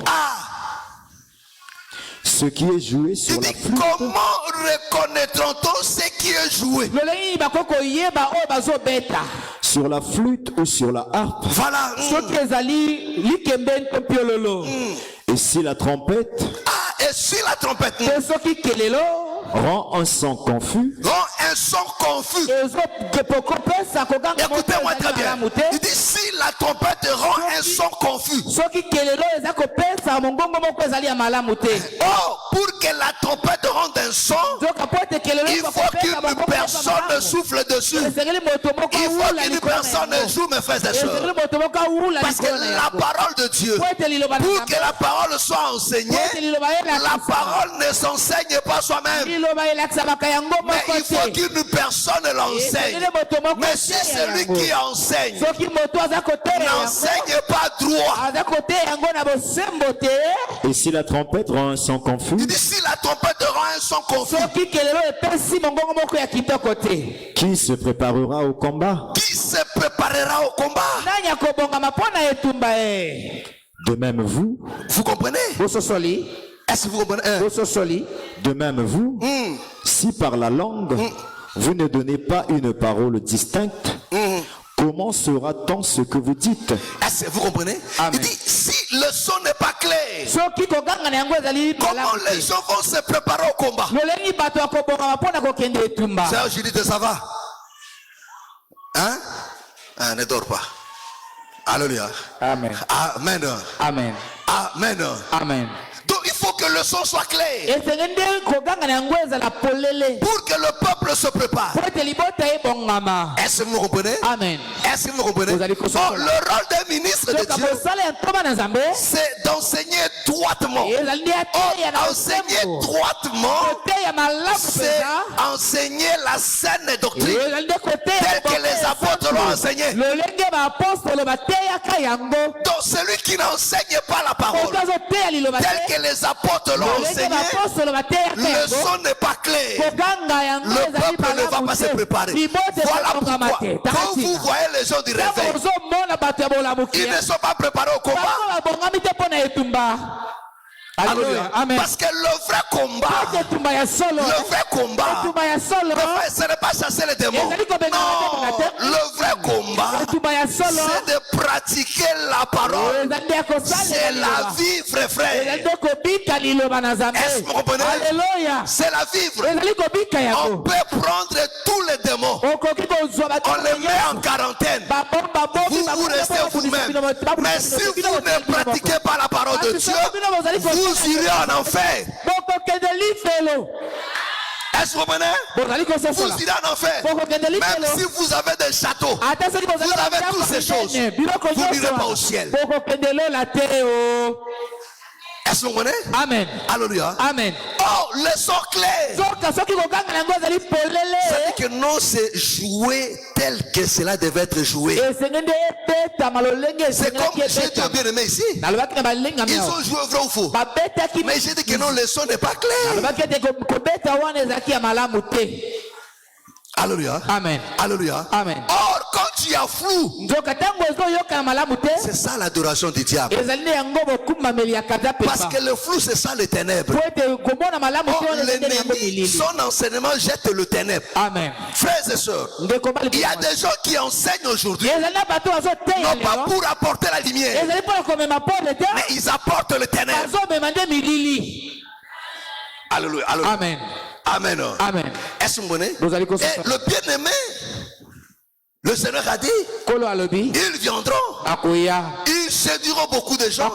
S3: ce qui est joué sur la flûte?
S2: Comment reconnaîtra-t-on ce qui est joué?
S3: Sur la flûte ou sur la harpe?
S2: Voilà.
S3: Et si la trompette rend un son confus?
S2: Écoutez-moi très bien. Il dit si la trompette rend un son confus. Oh, pour que la trompette rende un son, il faut qu'une personne souffle dessus. Il faut qu'une personne joue, mes frères et sœurs. Parce que la parole de Dieu, pour que la parole soit enseignée, la parole ne s'enseigne pas soi-même. Mais il faut qu'une personne l'enseigne. Mais si celui qui enseigne n'enseigne pas droit,
S3: et si la trompette rend un son confus?
S2: il dit si la trompette rend un son confus,
S3: qui se préparera au combat?
S2: Qui se préparera au combat?
S3: De même vous
S2: comprenez? Est-ce que vous comprenez?
S3: De même vous, si par la langue vous ne donnez pas une parole distincte, comment saura-t-on ce que vous dites?
S2: Est-ce que vous comprenez? Il dit si le son n'est pas clair, comment les gens vont se préparer au combat? C'est je dis ça va? Hein? Ne dors pas. Alléluia.
S1: Amen.
S2: Amen.
S1: Amen.
S2: Amen.
S1: Amen.
S2: Donc il faut que le son soit clair pour que le peuple se prépare. Est-ce que vous me comprenez?
S1: Amen.
S2: Est-ce que vous me comprenez? Le rôle d'un ministre de Dieu, c'est d'enseigner droitement. Enseigner droitement, c'est enseigner la saine doctrine telle que les apôtres l'ont enseignée. Donc celui qui n'enseigne pas la parole tel que les apôtres l'ont enseigné, le son n'est pas clair. Le peuple ne va pas se préparer. Voilà pourquoi quand vous voyez les gens du réveil, ils ne sont pas préparés au combat. Alléluia. Parce que le vrai combat, ce n'est pas chasser les démons. Non, le vrai combat, c'est de pratiquer la parole. C'est la vivre, frère. Est-ce que vous comprenez? C'est la vivre. On peut prendre tous les démons, on les met en quarantaine. Vous restez vous-même. Mais si vous ne pratiquez pas la parole de Dieu, vous irez en enfer. Est-ce que vous comprenez? Vous irez en enfer. Même si vous avez des châteaux, vous avez toutes ces choses, vous n'irez pas au ciel. Est-ce que vous comprenez?
S1: Amen.
S2: Alléluia.
S1: Amen.
S2: Oh, leçon clé. C'est-à-dire que non, c'est joué tel que cela devait être joué. C'est comme j'ai dit bien aimé ici. Ils ont joué vrai ou faux. Mais j'ai dit que non, le son n'est pas clair. Alléluia.
S1: Amen.
S2: Alléluia.
S1: Amen.
S2: Or, quand tu as flou, c'est ça l'adoration du diable. Parce que le flou, c'est ça les ténèbres. Or, l'ennemi, son enseignement jette le ténèbre.
S1: Amen.
S2: Frères et sœurs, il y a des gens qui enseignent aujourd'hui, non pas pour apporter la lumière, mais ils apportent le ténèbre. Alléluia. Alléluia.
S1: Amen.
S2: Amen.
S1: Amen.
S2: Est-ce que vous comprenez? Et le bien-aimé, le Seigneur a dit, ils viendront, ils séduiront beaucoup de gens.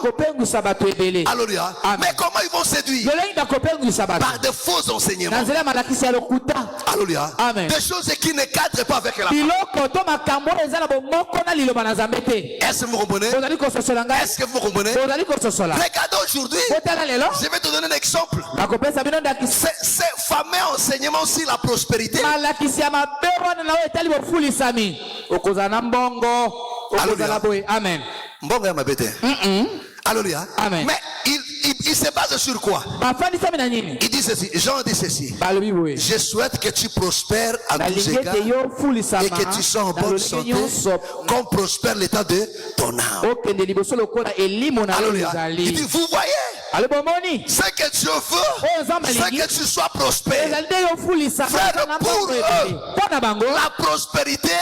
S2: Alléluia. Mais comment ils vont séduire? Par de faux enseignements. Alléluia. Des choses qui ne cadrent pas avec la parole. Est-ce que vous comprenez? Est-ce que vous comprenez? Regardez aujourd'hui, je vais te donner un exemple. C'est fameux enseignement sur la prospérité.
S1: Amen.
S2: Alléluia.
S1: Amen.
S2: Mais il se base sur quoi? Il dit ceci, Jean dit ceci. Je souhaite que tu prospères à tous égards et que tu sois en bonne santé, comme prospère l'état de ton âme. Alléluia. Il dit, vous voyez, ce que Dieu veut, c'est que tu sois prospère. Frère, pour eux, la prospérité,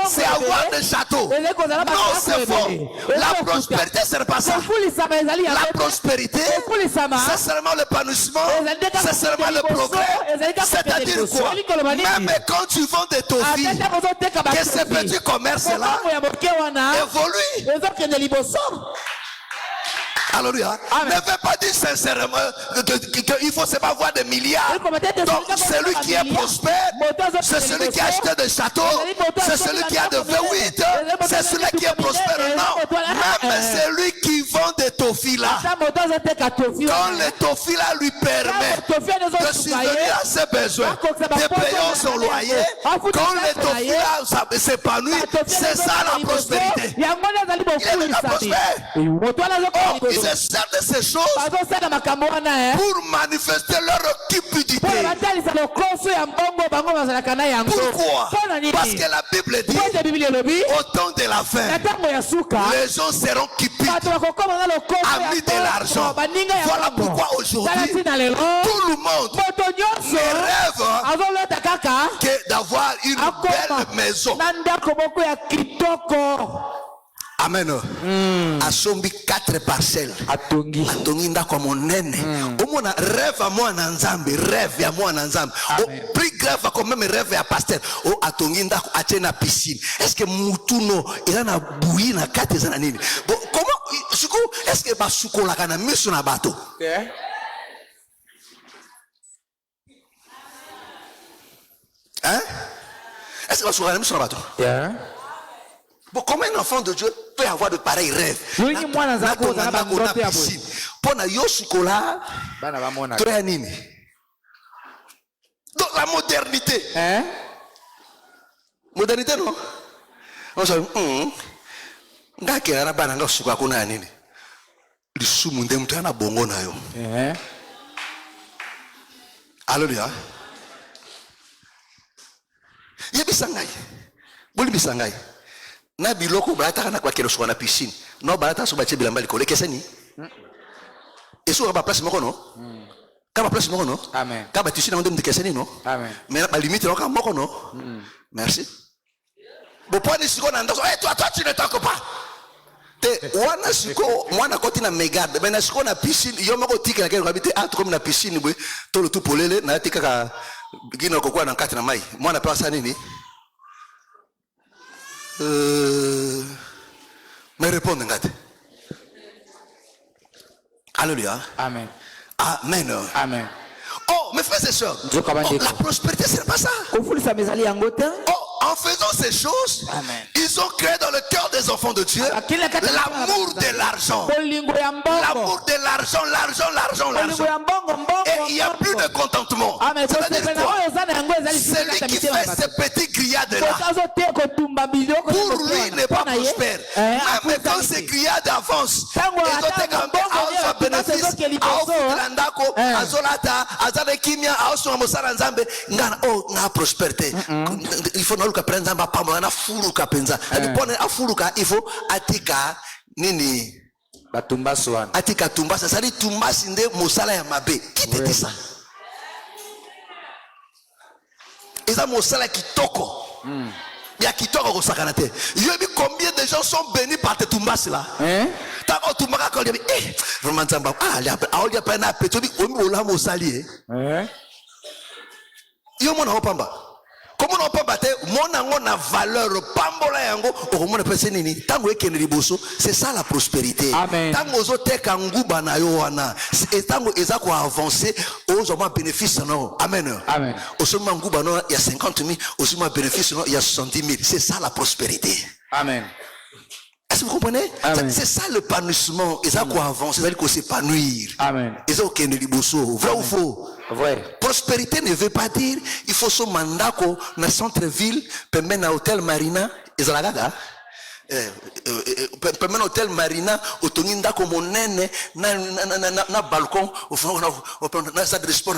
S2: c'est avoir des châteaux. Non, c'est faux. La prospérité, c'est pas ça. La prospérité, c'est seulement l'épanouissement, c'est seulement le progrès. C'est-à-dire quoi? Même quand tu vends des toffees, que ce petit commerce-là évolue. Alléluia. Ne veut pas dire sincèrement qu'il faut seulement avoir des milliards. Donc, celui qui est prospère, c'est celui qui a acheté des châteaux, c'est celui qui a de V8, c'est celui qui est prospère. Non, même celui qui vend des toffees là, quand le toffee là lui permet de subvenir à ses besoins, de payer son loyer, quand le toffee là s'épanouit, c'est ça la prospérité. Il est déjà prospère. Ils se servent de ces choses pour manifester leur cupidité. Pourquoi? Parce que la Bible dit au temps de la fin, les gens seront cupides, amis de l'argent. Voilà pourquoi aujourd'hui, tout le monde ne rêve que d'avoir une belle maison. Amen. Asombi 4 parcelles. Atongi ndako monene. Omona rêve à moi na nzambe, rêve à moi na nzambe. O plus grave comme même rêve à pasteur. O atongi ndako atena piscine. Est-ce que mutuno ila na bouilli na kate za nini? Bon, comment est-ce que basuko la kana miso na bato? Hein? Est-ce que basuko la miso na bato? Bon, comment un enfant de Dieu peut avoir de pareils rêves? Pona yosukola, toi nini? Donc la modernité. Modernité non? On se dit, ngakela na bana ngasuka kuna nini? Lisumu nde mtu ana bongo nayo. Alléluia. Yebisangai. Boli bisangai. Na biloko balata kana kwa kelo na piscine no balata so bache bilamba likole keseni eso ba place moko no kaba place moko no amen kaba tisina ndem de keseni no amen mais ba limite no ka moko no merci bo poni siko na ndaso toi tu ne t'occupes pas te wana siko mwana koti na megade mais na siko na piscine yo moko tika na kelo habite atu comme na piscine bwe to le tout polele na tika ka gino kokwa na kati na mai mwana pa sa nini. Mais répondez, regardez. Alléluia. Amen. Amen. Oh, mes frères et sœurs. Oh, la prospérité, c'est pas ça. Oh, En faisant ces choses, ils ont créé dans le cœur des enfants de Dieu l'amour de l'argent. L'amour de l'argent, l'argent. Et il n'y a plus de contentement. C'est-à-dire quoi? Celui qui fait ces petits grillades-là, pour lui, il n'est pas prospère. Même quand ces grillades avancent, ils ont un bénéfice. Prospérité. Il faut nous prendre un peu de furuka penza. Il faut atika nini atika tumbasa. Ça dit tumbasa inde mosala ya mabe. Qui te dit ça? Ils ont mosala kitoko. Il y a kitoko ko sakanate. Combien de gens sont bénis par tes tumbas là? T'as tumbaka quand il dit vraiment zamba il y a pas un appétit on la mosali. Yo mona opamba. Comme on peut battre, mon a valeur, pambola yango, au moins personne nini. Tango ekene liboso, c'est ça la prospérité. Tango zote kangu bana yo wana. Et tango ezako avancer, aux hommes bénéfice non. Amen. Amen. Au seulement nguba non, il y a 50 000, au seulement bénéfice non, il y a 70 000. C'est ça la prospérité. Amen. Est-ce que vous comprenez? C'est ça l'épanouissement. Ezako avancer, c'est-à-dire qu'on s'épanouir. Amen. Ezako ekene liboso, vrai ou faux? Ouais. Prospérité ne veut pas dire il faut son mandat dans centre-ville, permettre à hôtel Marina, Ezalagaga, permettre à hôtel Marina, au Toninda comme mon nene, na balcon, au fond, na salle de sport,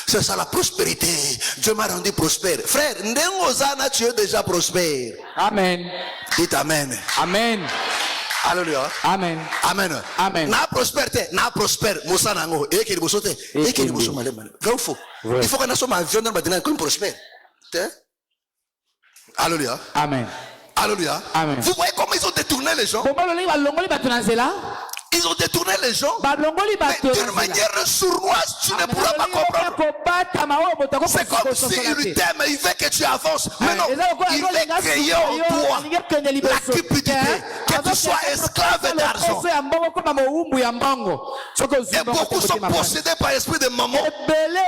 S2: c'est ça la prospérité. Dieu m'a rendu prospère. Frère, Ndengozana, tu es déjà prospère. Amen. Dites Amen. Amen. Alléluia. Amen. Amen. Amen. Na prospérité, na prospère. Moussa nango. Et qu'il bosse. Et qu'il bosse mal. Vrai ou faux? Il faut qu'on ait son avion dans le bâtiment comme prospère. Alléluia. Amen. Alléluia. Amen. Vous voyez comment ils ont détourné les gens? Ils ont détourné les gens. Mais d'une manière sournoise, tu ne pourras pas comprendre. C'est comme s'il t'aime, il veut que tu avances. Mais non, il veut créer en toi la cupidité, que tu sois esclave d'argent. Et beaucoup sont possédés par l'esprit de maman.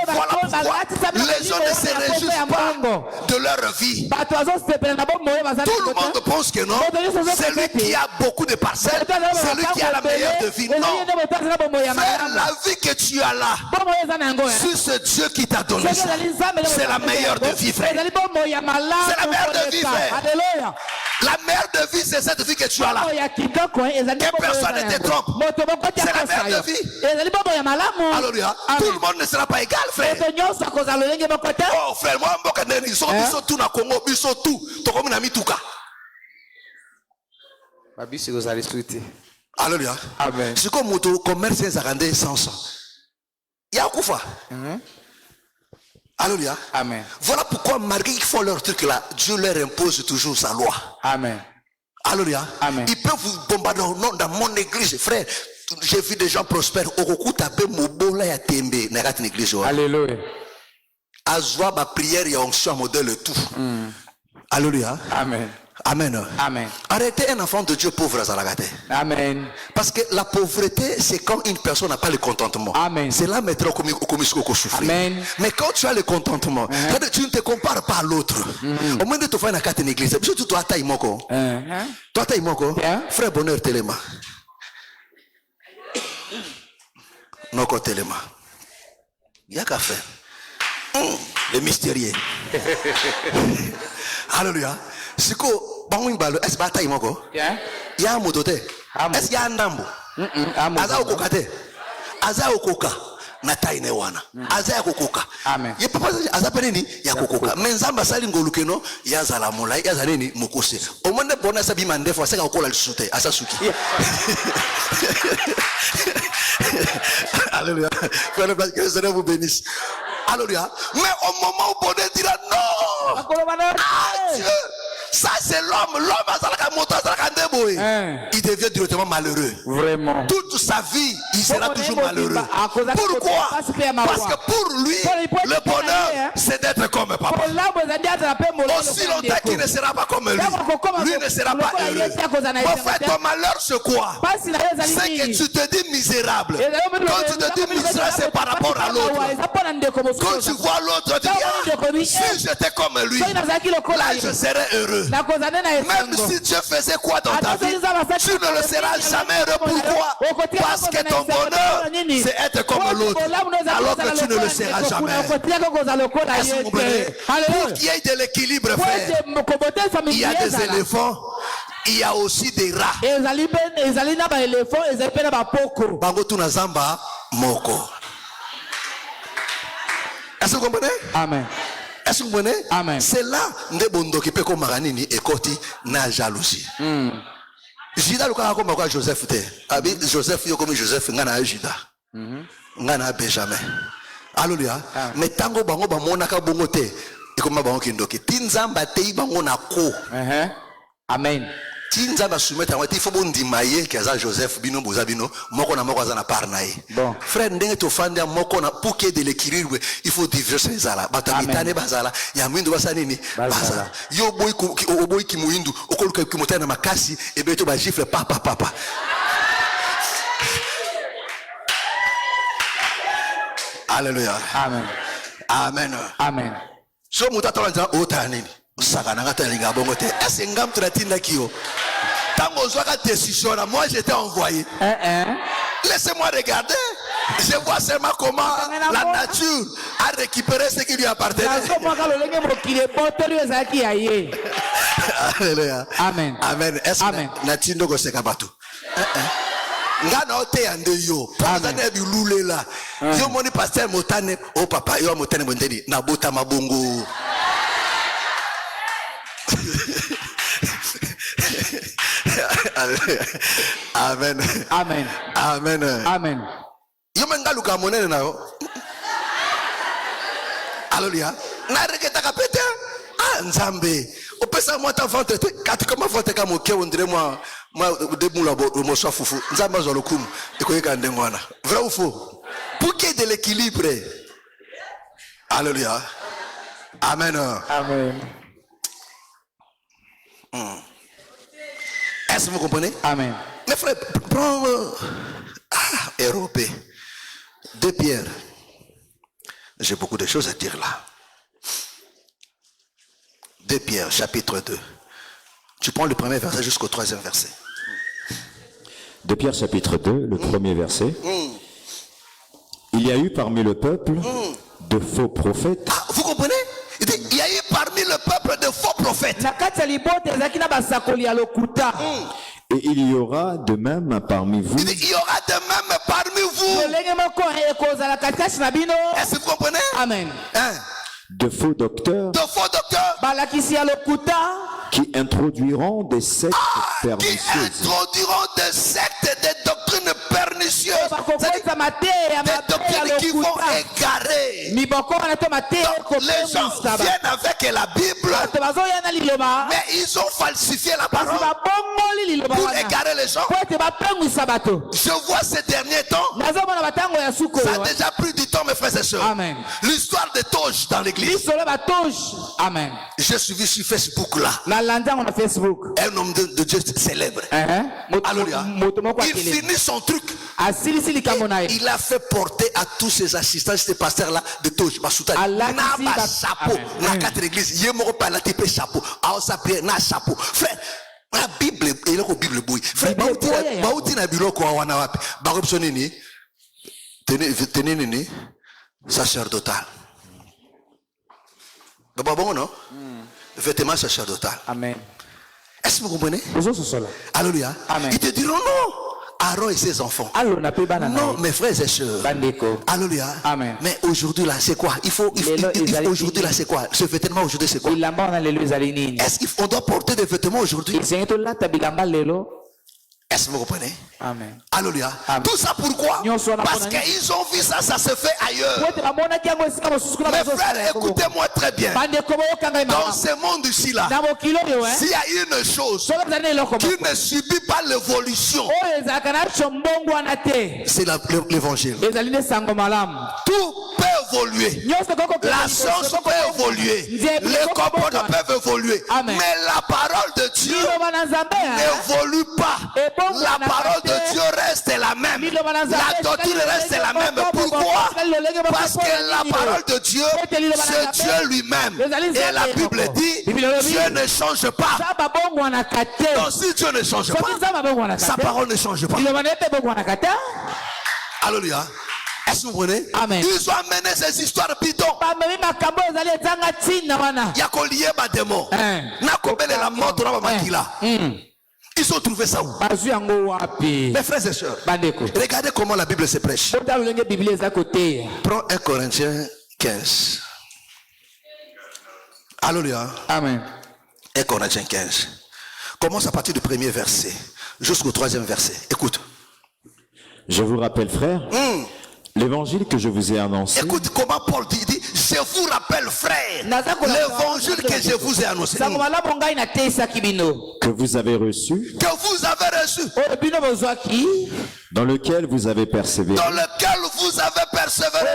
S2: Voilà pourquoi les gens ne se réjouissent pas de leur vie. Tout le monde pense que non. C'est lui qui a beaucoup de parcelles. C'est lui qui a la meilleure de vie. Non. Faire la vie que tu as là, c'est ce Dieu qui t'a donné ça. C'est la meilleure de vie, frère. C'est la meilleure de vie, frère. La meilleure de vie, c'est cette vie que tu as là. Que personne ne te trompe. C'est la meilleure de vie. Alléluia. Tout le monde ne sera pas égal, frère. Oh, frère, moi, ils sont tous dans le Congo, ils sont tous. Alléluia. Amen. C'est comme le commerce est rendé sans. Il y a quoi? Alléluia. Amen. Voilà pourquoi malgré qu'ils font leur truc là, Dieu leur impose toujours sa loi. Amen. Alléluia. Amen. Ils peuvent vous bombarder dans mon église, frère. J'ai vu des gens prospères. Alléluia. Azwa ba prière et onction modèle tout. Alléluia. Amen. Amen. Amen. Arrêtez un enfant de Dieu pauvre à Zalagate. Amen. Parce que la pauvreté, c'est quand une personne n'a pas le contentement. Amen. C'est là maintenant qu'on souffre. Amen. Mais quand tu as le contentement, tu ne te compares pas à l'autre. Au moins de te faire une carte en église. Surtout toi, taille moko. Toi, taille moko. Frère bonheur téléma. Noko téléma. Il y a qu'à faire. Le mystérieux. Alléluia. C'est quoi? Est-ce que tu as moko? Il y a un motote. Est-ce qu'il y a un dambo? Aza okokate. Aza okoka. Natai ne wana. Aza okoka. Amen. Il papa aza penini ya kokoka. Menzamba sali ngolukeno ya zala mola ya zaneni mokose. Au moins de bonne sabi mande fois c'est kokola le soute. Asa suki. Alléluia. Que le Seigneur vous bénisse. Alléluia. Mais au moment où bonheur dira non. Dieu. Ça c'est l'homme. Il devient directement malheureux. Vraiment. Toute sa vie, il sera toujours malheureux. Pourquoi? Parce que pour lui, le bonheur, c'est d'être comme papa. aussi longtemps qu'il ne sera pas comme lui ne sera pas heureux. Mon frère, ton malheur c'est quoi? C'est que tu te dis misérable. Quand tu te dis misérable, c'est par rapport à l'autre. Quand tu vois l'autre, tu dis, si j'étais comme lui, là je serais heureux. Même si Dieu faisait quoi dans ta vie, tu ne le seras jamais heureux. Pourquoi? Parce que ton bonheur, c'est être comme l'autre, alors que tu ne le seras jamais. Est-ce que vous comprenez? Pour qu'il y ait de l'équilibre, frère, il y a des éléphants, il y a aussi des rats. Bango tunazamba moko. Est-ce que vous comprenez?
S1: Amen.
S2: Est-ce que vous comprenez?
S1: Amen.
S2: C'est là ndebondo qui peut comme maranini et koti na jalousie. Judas le cas comme quoi Joseph était. Abi Joseph yo comme Joseph ngana Judas. Ngana Benjamin. Alléluia. Mais tango bango ba monaka bongo te. Et comme bango kindoki. Tinzamba te bango na ko.
S1: Amen.
S2: Tinzamba soumettre à il faut bon dimaye kaza Joseph bino bozabino moko na moko azana parnaye. Bon. Frère ndenge to fanda moko na pour qu'il y ait de l'équilibre, il faut diverser les ala. Batamitane bazala. Ya mwindo basa nini? Bazala. Yo boy ki muindu okoluka ki motana makasi et beto ba gifle papa. Alléluia.
S1: Amen.
S2: Amen.
S1: Amen.
S2: So mutata wanza ota nini? Sakana ngata linga bongo te. Est-ce ngam tratinda kio? Tango zwaka décision là, moi j'étais envoyé. Laissez-moi regarder. Je vois seulement comment la nature a récupéré ce qui lui appartenait. Alléluia.
S1: Amen.
S2: Amen. Est-ce que natindo go sekabatu? Ngana ote ande yo. Pazane bi lule la. Yo moni pasteur motane o papa yo motane bondeni na bota mabongo. Amen.
S1: Amen.
S2: Amen.
S1: Amen.
S2: Yo mengaluka monene na yo. Alléluia. Na reketa kapete. Ah nzambe. Opesa moi ta vente kati kama vente kama oke on dirait moi debula mo so fufu. Nzamba zo lokumu. Ikoyeka ndengwana. Vrai ou faux? Pour qu'il y ait de l'équilibre. Alléluia. Amen.
S1: Amen.
S2: Est-ce que vous comprenez?
S1: Amen.
S2: Mes frères, prends Europe. 2 Pierre. J'ai beaucoup de choses à dire là. 2 Pierre, chapitre 2. Tu prends le premier verset jusqu'au 3e verset.
S3: 2 Pierre, chapitre 2, le premier verset. Il y a eu parmi le peuple de faux prophètes.
S2: Ah, vous comprenez? Il y a eu parmi le peuple de faux prophètes.
S3: Et il y aura de même parmi vous.
S2: Il y aura de même parmi vous. Est-ce que vous comprenez?
S1: Amen.
S3: De faux docteurs.
S2: De faux docteurs.
S3: Qui introduiront des sectes pernicieuses.
S2: Qui introduiront des sectes, des doctrines pernicieuses. Des doctrines qui vont égarer. Donc, les gens viennent avec la Bible, mais ils ont falsifié la parole pour égarer les gens. Je vois ces derniers temps, ça a déjà pris du temps, mes frères et sœurs. L'histoire de Toge dans l'église.
S1: Amen.
S2: J'ai suivi sur Facebook là.
S1: Facebook.
S2: Un homme de Dieu célèbre. Alléluia. Il finit son truc. Il a fait porter à tous ses assistants, ces pasteurs-là, de Toge, Basuta. Na chapeau. Na 4 églises. Yemoro pala type chapeau. Aosa pierre na chapeau. Frère, la Bible, il y a la Bible bouille. Frère, Baouti na biloko wa wana wapi. Barobso nini. Tenez nini. Sacerdotal. Baba bon non? Vêtements sacerdotal. Amen. Est-ce que vous comprenez? Alléluia. Amen. Ils te diront non. Aaron et ses enfants. Non, mes frères et sœurs. Alléluia. Amen. Mais aujourd'hui là, c'est quoi? Aujourd'hui là, c'est quoi? Ce vêtement aujourd'hui, c'est quoi? Est-ce qu'on doit porter des vêtements aujourd'hui? Est-ce que vous comprenez?
S1: Amen.
S2: Alléluia.
S1: Amen.
S2: Tout ça pourquoi? Parce qu'ils ont vu ça se fait ailleurs. Mes frères, écoutez-moi très bien. Dans ce monde ici là, s'il y a une chose qui ne subit pas l'évolution, c'est l'évangile. Tout peut évoluer. La science peut évoluer. Les comportements peuvent évoluer. Mais la parole de Dieu n'évolue pas. La parole de Dieu reste la même. La doctrine reste la même. Pourquoi? Parce que la parole de Dieu, c'est Dieu lui-même. Et la Bible dit, Dieu ne change pas. Donc si Dieu ne change pas, sa parole ne change pas. Alléluia. Est-ce que vous comprenez?
S1: Amen.
S2: Ils ont amené ces histoires bidons. Il y a qu'au lié ma démon. N'a qu'au la mort de la makila. Ils ont trouvé ça où? Mes frères et sœurs, regardez comment la Bible se prêche. Prends 1 Corinthiens 15. Alléluia.
S1: Amen.
S2: 1 Corinthiens 15. Commence à partir du premier verset jusqu'au 3e verset. Écoute.
S3: Je vous rappelle, frère, l'évangile que je vous ai annoncé.
S2: Écoute comment Paul dit, je vous rappelle, frère, l'évangile que je vous ai annoncé.
S3: Que vous avez reçu.
S2: Que vous avez reçu.
S3: Dans lequel vous avez persévéré.
S2: Dans lequel vous avez persévéré.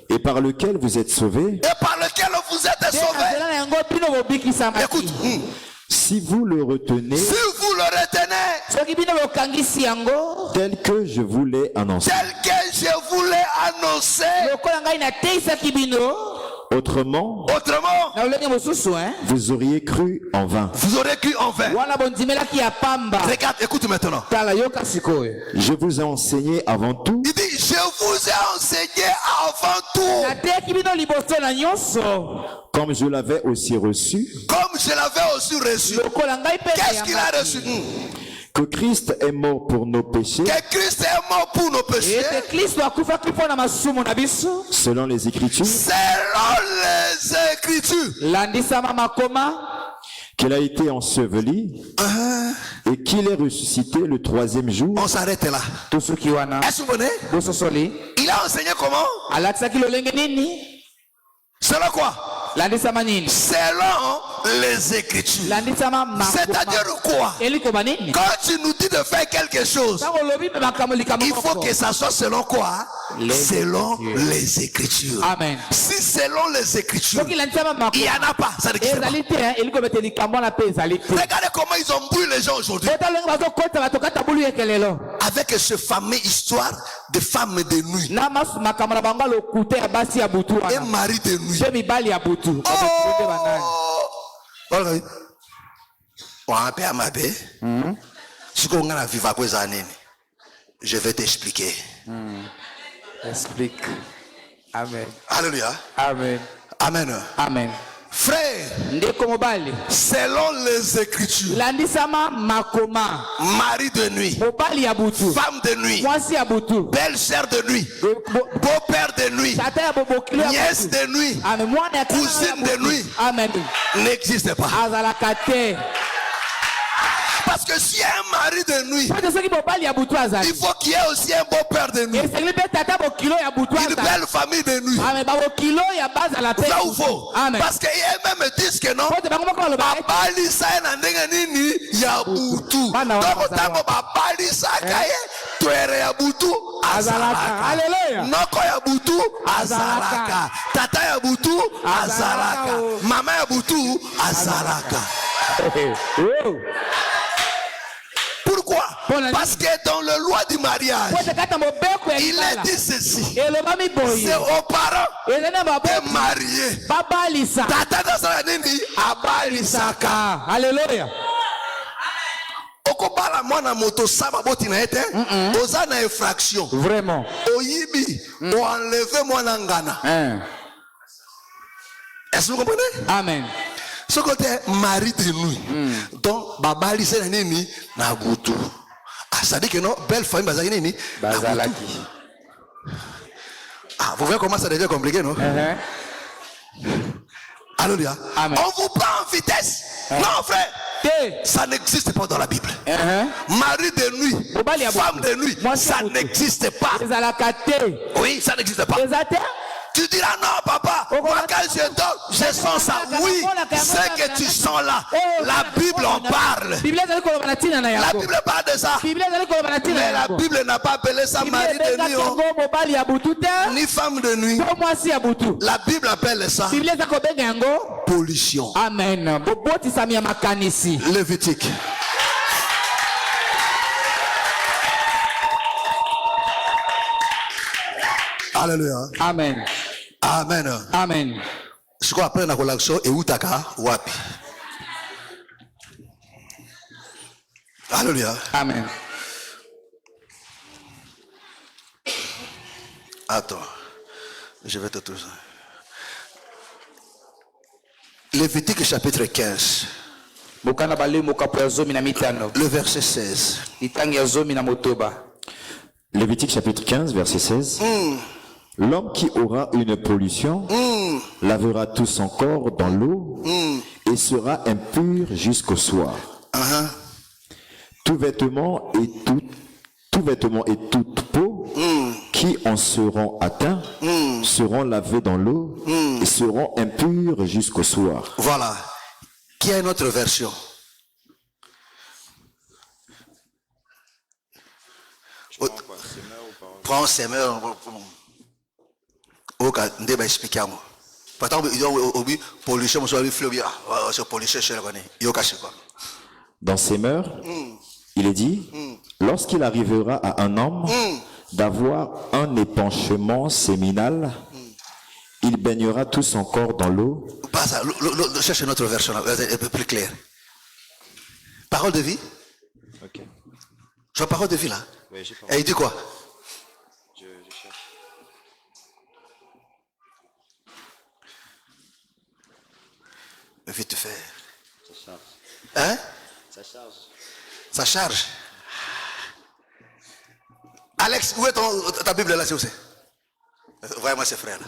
S3: Et par lequel vous êtes sauvés.
S2: Et par lequel vous êtes sauvés. Écoute.
S3: Si vous le retenez.
S2: Si vous le retenez.
S3: Tel que je vous l'ai annoncé.
S2: Tel que je vous l'ai annoncé.
S3: Autrement, vous auriez cru en vain.
S2: Vous auriez cru en vain. Regarde, écoute maintenant.
S3: Je vous ai enseigné avant tout.
S2: Il dit, je vous ai enseigné avant tout.
S3: Comme je l'avais aussi reçu.
S2: Comme je l'avais aussi reçu. Qu'est-ce qu'il a reçu?
S3: Que Christ est mort pour nos péchés.
S2: Que Christ est mort pour nos péchés.
S3: Selon les Écritures.
S2: Selon les Écritures.
S3: Qu'il a été enseveli. Et qu'il est ressuscité le 3e jour.
S2: On s'arrête là. Est-ce que vous venez? Il a enseigné comment? Selon quoi? Selon les Écritures. C'est-à-dire quoi? Quand tu nous dis de faire quelque chose, il faut que ça soit selon quoi? Selon les Écritures.
S1: Amen.
S2: Si selon les Écritures, il n'y en a pas, ça n'existe pas. Regardez comment ils ont brûlé les gens aujourd'hui. Avec ce fameux histoire de femme de nuit. Et mari de nuit. Je vais t'expliquer.
S1: Explique. Amen.
S2: Alléluia.
S1: Amen.
S2: Amen.
S1: Amen.
S2: Frère, selon les Écritures, mari de nuit, femme de nuit, belle-sœur de nuit, beau-père de nuit, nièce de nuit, cousine de nuit, n'existe pas. Parce que s'il y a un mari de nuit, il faut qu'il y ait aussi un beau-père de nuit, une belle famille de nuit. Ça ou faux? Parce qu'il y a même disent que non, Babalisa na ndenga nini ya butu. Donc tango Babalisa kaye tuere ya butu azalaka.
S1: Alléluia.
S2: Noko ya butu azalaka. Tata ya butu azalaka. Mama ya butu azalaka. Pourquoi? Parce que dans la loi du mariage, il est dit ceci. C'est aux parents de marier. Tata Nazarene abalisaka.
S1: Alléluia.
S2: Okobala mwana moto sama boti na ete. Oza na infraction.
S1: Vraiment.
S2: Oyibi. O enlever mwana ngana. Est-ce que vous comprenez?
S1: Amen.
S2: Ce côté mari de nuit. Donc babali c'est nini na butu. Ah ça dit que non belle famille bazaki nini
S1: bazalaki.
S2: Ah vous voyez comment ça devient compliqué non? Alléluia.
S1: Amen.
S2: On vous prend en vitesse. Non frère. Ça n'existe pas dans la Bible. Mari de nuit, femme de nuit, ça n'existe pas. Oui, ça n'existe pas. Tu diras non, papa, moi quand je dors, je sens ça. Oui, ce que tu sens là, la Bible en parle. La Bible parle de ça. Mais la Bible n'a pas appelé ça mari de nuit, ni femme de nuit. La Bible appelle ça pollution.
S1: Amen.
S2: Lévitique. Alléluia.
S1: Amen.
S2: Amen.
S1: Amen.
S2: Ce qu'on appelle la collection et utaka wapi. Alléluia.
S1: Amen.
S2: Attends, je vais te tout ça. Lévitique chapitre 15. Le verset 16.
S3: Lévitique chapitre 15, verset 16. L'homme qui aura une pollution lavera tout son corps dans l'eau et sera impur jusqu'au soir. Tout vêtement et toute peau qui en seront atteints seront lavés dans l'eau et seront impurs jusqu'au soir.
S2: Voilà. Qui a une autre version? Prends semeur. On va expliquer à moi. Par exemple, pollution,
S3: dans ses mœurs, il est dit, lorsqu'il arrivera à un homme d'avoir un épanchement séminal, il baignera tout son corps dans l'eau.
S2: Cherche une autre version, un peu plus claire. Parole de vie.
S3: Ok.
S2: Je vois parole de vie là.
S3: Oui, j'ai
S2: et il dit quoi?
S3: Je cherche.
S2: Vite fait.
S3: Ça charge.
S2: Hein?
S3: Ça charge.
S2: Ça charge. Alex, où est ta Bible là, s'il vous plaît? Voyez-moi ces frères là.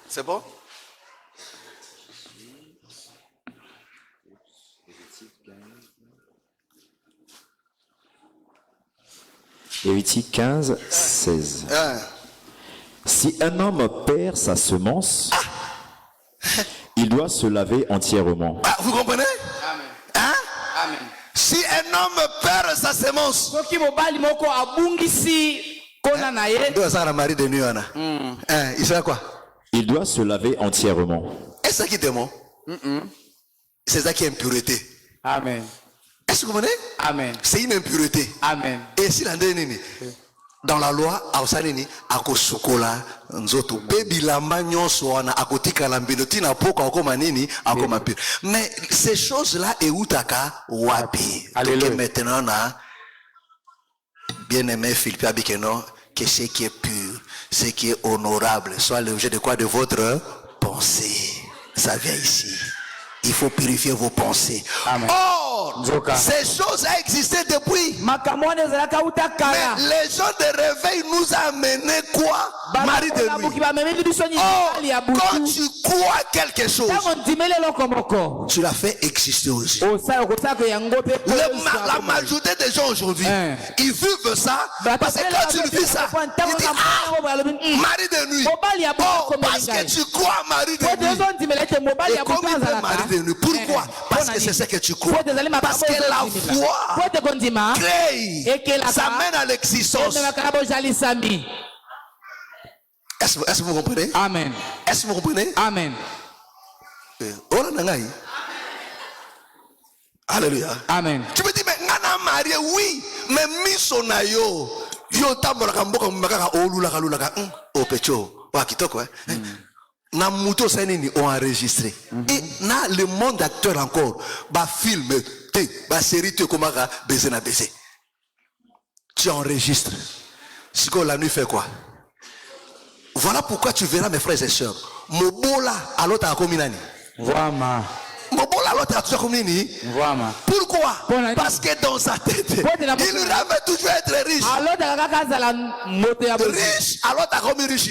S2: C'est bon?
S3: Lévitique 15, 16. Si un homme perd sa semence, il doit se laver entièrement.
S2: Vous comprenez?
S1: Amen.
S2: Hein?
S1: Amen.
S2: Si un homme perd sa semence, il fait quoi?
S3: Il doit se laver entièrement.
S2: Est-ce qui est démon? C'est ça qui est impureté.
S1: Amen.
S2: Est-ce que vous comprenez?
S1: Amen.
S2: C'est une impureté.
S1: Amen.
S2: Et si dans la loi, mais ces choses-là, maintenant, bien aimé Philippe Abikeno, que ce qui est pur, ce qui est honorable, soit l'objet de quoi? De votre pensée. Ça vient ici. Il faut purifier vos pensées.
S1: Amen.
S2: Or, ces choses ont existé depuis. Mais les gens de réveil nous ont amené quoi? Mari de nuit. Or, quand tu crois quelque chose, tu l'as fait exister aussi. La majorité des gens aujourd'hui, ils vivent ça, parce que quand tu vis ça, ils disent, mari de nuit. Oh, parce que tu crois mari de nuit. Et comme il est mari de nuit, pourquoi? Parce que c'est ce que tu crois. Parce que la foi crée, ça mène à l'existence. Est-ce que vous comprenez?
S1: Amen.
S2: Est-ce que vous comprenez?
S1: Amen.
S2: Alléluia.
S1: Amen.
S2: Tu me dis, mais nana marié, oui, mais misonayo. Yo tambola mboka mbaka olula lula o pecho wa kitoko na muto senini ont enregistré et na le monde acteur encore ba film ba série tu comment baiser na baiser tu enregistres ce que la nuit fait quoi. Voilà pourquoi tu verras mes frères et sœurs mobola alors ta kominani
S1: vraiment
S2: mobola Pourquoi? Parce que dans sa tête, il rêve toujours être riche. Riche, alors t'as comme riche.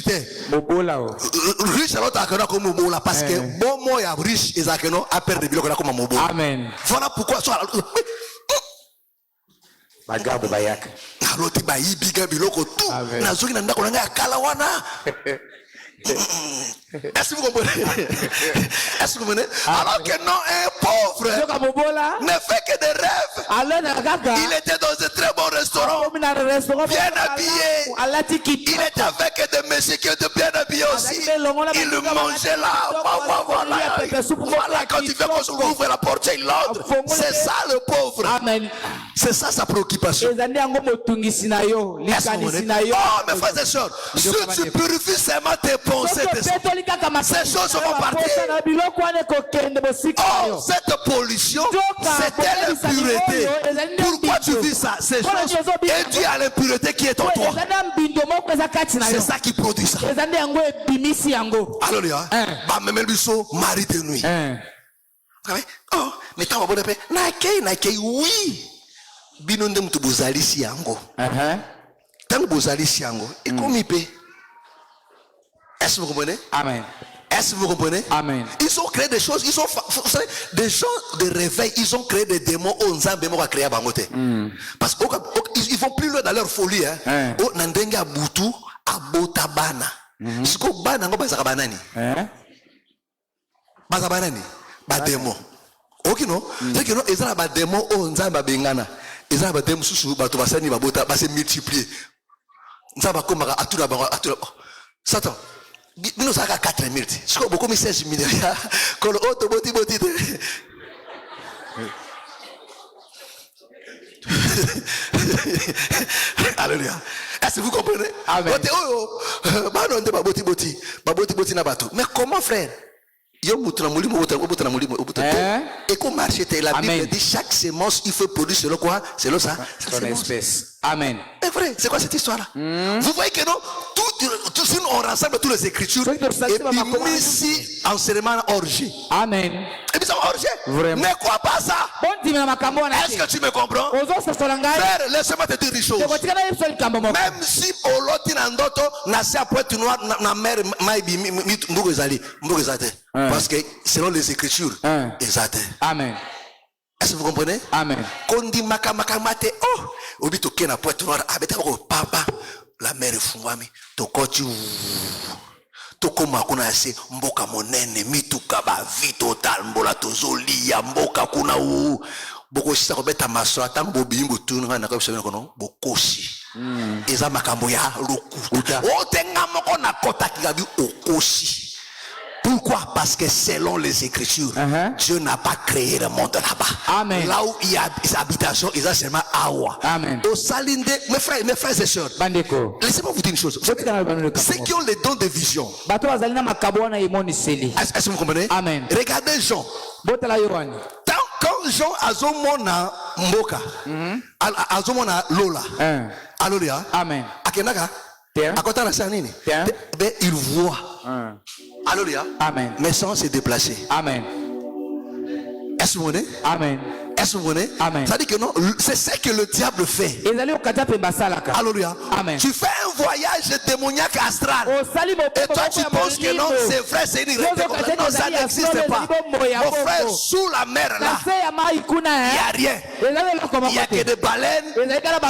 S2: Riche, alors t'as comme mobola. Parce que bon mot est riche, ils ont à perdre des billes comme mobola.
S1: Amen.
S2: Voilà pourquoi.
S1: Bagabo bayak.
S2: Alors tu vas y biga biloko tout. Nazoki nanda kolanga kalawana. Est-ce que vous comprenez? Est-ce que vous comprenez? Alors que non, un pauvre ne fait que des rêves. Il était dans un très bon restaurant, bien habillé. Il était avec des messieurs qui étaient bien habillés aussi. Il mangeait là. Voilà, quand il fait qu'on ouvre la porte, il l'autre. C'est ça le pauvre. C'est ça sa préoccupation. Est-ce que vous comprenez? Oh, mes frères et sœurs, si tu purifies seulement tes pensées, ces choses vont partir. Oh, cette pollution, c'était l'impureté. Pourquoi tu vis ça? Ces choses est due à l'impureté qui est en toi. C'est ça qui produit ça. Alléluia. Même le biseau, mari de nuit. Oh, mais tant que oui. Binondem tu bozali siango. Tant bozali siango. Et comme il paie. Est-ce que vous comprenez?
S1: Amen.
S2: Est-ce que vous comprenez?
S1: Amen.
S2: Ils ont créé des choses, ils ont des gens de réveil, ils ont créé des démons au Nzambe mo créé bangote. Parce qu'ils vont plus loin dans leur folie hein. O nandenga butu abota bana. Siko bana ngo bazaka banani? Bazaka banani? Ba démon. OK non? C'est que non, ils ont ba démon au Nzambe bengana. Ils ont ba démon susu bato basani babota ba se multiplier. Nzamba komaka atula bango atula. Satan. Nous avons 4 minutes. Je crois beaucoup de 16 minutes. Quand le autre boti. Alléluia. Est-ce que vous comprenez?
S1: Amen.
S2: Mais comment frère? Et comment marcher? La Bible dit chaque sémence il faut produire selon quoi? Selon ça.
S1: Son espèce. Amen.
S2: C'est vrai, c'est quoi cette histoire-là? Vous voyez que non, tout si on rassemble toutes les écritures et puis ici enseignement orgie.
S1: Amen.
S2: Et puis ça va orgie. Ne crois pas ça. Est-ce que tu me comprends? Frère, laisse-moi te dire une chose. Même si Oloti Nandoto n'a pas Pointe Noire na mère Maïbi Mbugezali, parce que selon les écritures, exact.
S1: Amen.
S2: Est-ce que vous comprenez?
S1: Amen.
S2: Kondi makamakate oh obito kena Pointe Noire abeta ko papa la mère fungwami tokoti toko makuna se mboka monene mituka ba vito talmbola tozoli ya mboka kuna u boko sisa ko beta maso atango bobimbo tunga na ko sebena kono bokoshi eza makambo ya lokuta o tenga moko na kota kigabi okoshi. Pourquoi? Parce que selon les Écritures, Dieu n'a pas créé le monde là-bas.
S1: Amen.
S2: Là où il y a des habitations, il y a seulement Awa.
S1: Amen.
S2: Au Salinde, mes frères et sœurs, laissez-moi vous dire une chose. Ceux qui ont les dons de vision, est-ce que vous comprenez?
S1: Amen.
S2: Regardez Jean. Quand Jean a zomona mboka, a zomona lola, alléluia.
S1: Amen.
S2: Akenaka, akota na sanini, il voit. Alléluia.
S1: Amen.
S2: Mais sans se déplacer.
S1: Amen.
S2: Est-ce que vous voyez?
S1: Amen.
S2: Est-ce que vous voyez?
S1: Amen.
S2: Ça dit que non, c'est ce que le diable fait. Alléluia.
S1: Amen.
S2: Tu fais un voyage démoniaque astral. Et toi tu penses que non, c'est vrai, c'est une réalité. Non, ça n'existe pas. Mon frère, sous la mer là, il n'y a rien. Il n'y a que des baleines, il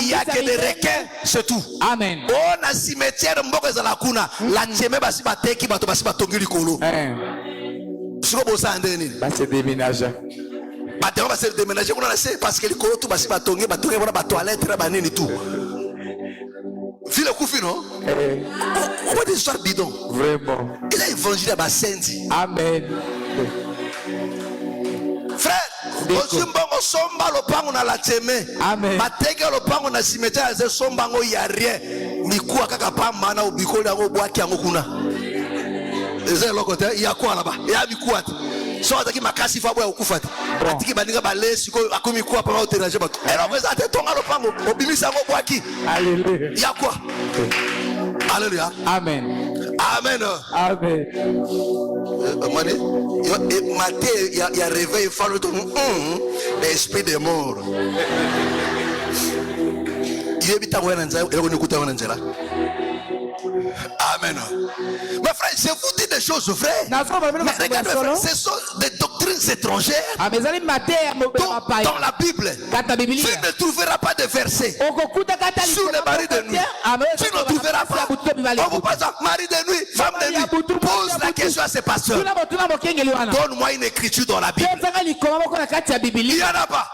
S2: n'y a que des requins, c'est tout.
S1: Amen.
S2: On a cimetière mboko za la kuna, la tieme basi bateki bato basi batongi likolo. Siko bosa andeni.
S1: Basi déménage.
S2: Bato basi déménager kuna na c'est parce que likolo tout basi batongi bona ba toilette na banini tout. Vile kufi non? On va des histoires bidon.
S1: Vraiment.
S2: Il a évangile à Basendi.
S1: Amen.
S2: Frère, Ozimbongo somba lopango na la teme.
S1: Amen.
S2: Bateke lopango na cimetière ze sombango ya rien. Mikuwa kaka pamba na ubikoli yango bwaki yango kuna. Eze lokote ya kwa là-bas. Ya mikuwa. So ataki makasi fa boya okufati. Atiki baninga balesi ko akomi kuwa pa o terranger bato. Ero kweza te tonga lopango obimisa yango bwaki.
S1: Alléluia.
S2: Ya kwa. Alléluia.
S1: Amen.
S2: Amen.
S1: Amen.
S2: Matin, il y a réveil, il faut le l'esprit des morts. Amen. Mes frères, je vous dis des choses vraies. Mais regardez, frère, ce sont des doctrines étrangères. Dans la Bible, tu ne trouveras pas de versets sur les maris de nuit. Tu ne trouveras pas. On vous passe mari de nuit, femme de nuit. Pose la question à ces pasteurs. Donne-moi une écriture dans la Bible. Il n'y en a pas.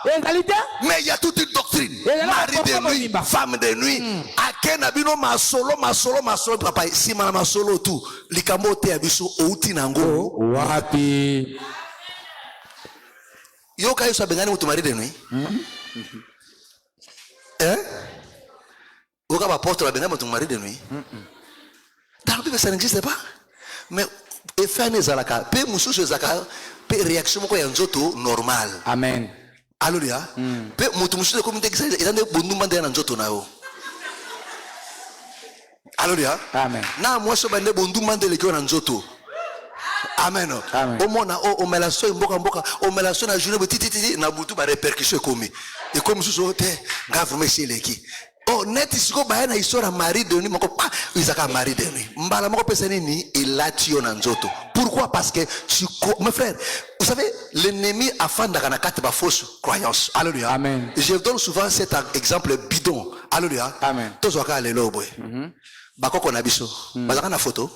S2: Mais il y a toute une doctrine. Mari de nuit, femme de nuit. Akenabino masolo papa. Si ma solo tout, likambo te abiso outi nango.
S1: Wapi.
S2: Yo kayo sa bengani mutu mari de nuit. Oka ba porte la bengani mutu mari de nuit. Dans la Bible ça n'existe pas. Mais efane zalaka, pe mususu zaka, pe réaction ko ya nzoto normal.
S1: Amen.
S2: Alléluia. Pe mutu mususu ko muteki ça ezande bonduma ndena nzoto nayo. Alléluia.
S1: Amen.
S2: Na moi so bande bondu mandele ko na nzoto. Amen. Au mona o melaso mboka o melaso na journée titi na butu ba répercussion komi. Et comme sous te ngavuma seleki. Oh net isiko ba na histoire mari de nuit moko pa izaka mari de nuit. Mbala moko pesa nini elatio na nzoto. Pourquoi? Parce que mes frères, vous savez, l'ennemi a fait dans la fausse croyance. Alléluia.
S1: Amen.
S2: Je donne souvent cet exemple bidon. Alléluia.
S1: Amen.
S2: Tous waka lelo boy. Bakoko na biso. Bazaka na photo.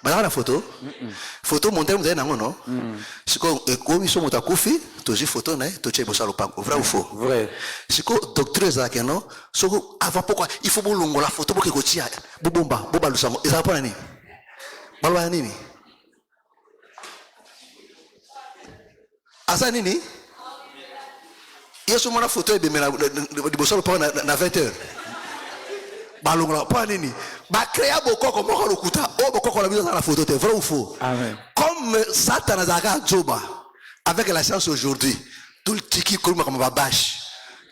S2: Bazaka na photo. Photo monter vous na ngono. Siko ko biso mutakufi, toji photo na toche bosalo pango. Vrai ou faux?
S1: Vrai.
S2: Siko docteur za keno, soko avant pourquoi il faut bolongo la photo pour que kotia. Bobomba, boba lusango. Ezala pona nini? Balwa nini? Asa nini? Yesu mona photo ebe mena di bosalo pango na 20h. Balongola pas nini ba créer bokoko moko lokuta o bokoko la biso dans la photo c'est vrai ou faux?
S1: Amen.
S2: Comme Satan azaka Joba avec la science aujourd'hui tout le tiki comme ba bash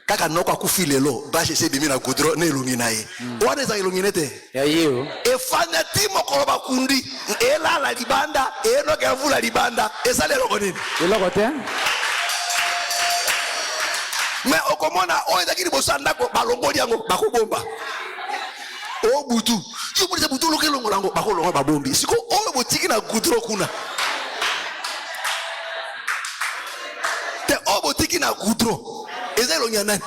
S2: kaka noko akufilelo bash ese bimi na goudron na elongi na ye wana za elongi nete
S1: ya yeo
S2: e fanati moko ba kundi e la libanda e no ke vula libanda esa le loko nini
S1: eloko te
S2: mais okomona o ezaki bosanda ko balongoli yango bakobomba o butu yo mulisa butu lokelo ngolango bakolonga babombi siko o botiki na goudron kuna te o botiki na goudron ezelo nyana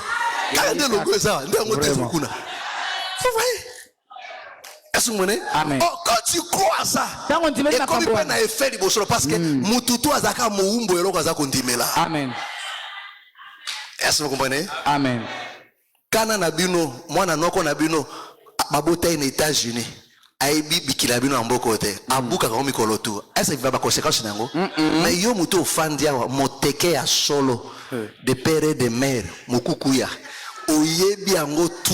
S2: kande longo eza ndengo tezo kuna vous voyez est-ce que
S1: Amen.
S2: Oh, quand tu crois à ça et comme il peut na effet liboso parce que mututu azaka moumbo eloko azaka ndimela.
S1: Amen.
S2: Est-ce que vous comprenez?
S1: Amen.
S2: Kana na bino mwana noko na bino babota aux États-Unis aibi bikila bino amboko te abuka ka mikolo tu est-ce qu'il va ba conséquences nango mais yo muto fandia moteke ya solo de père et de mère mukukuya oyebi ango tu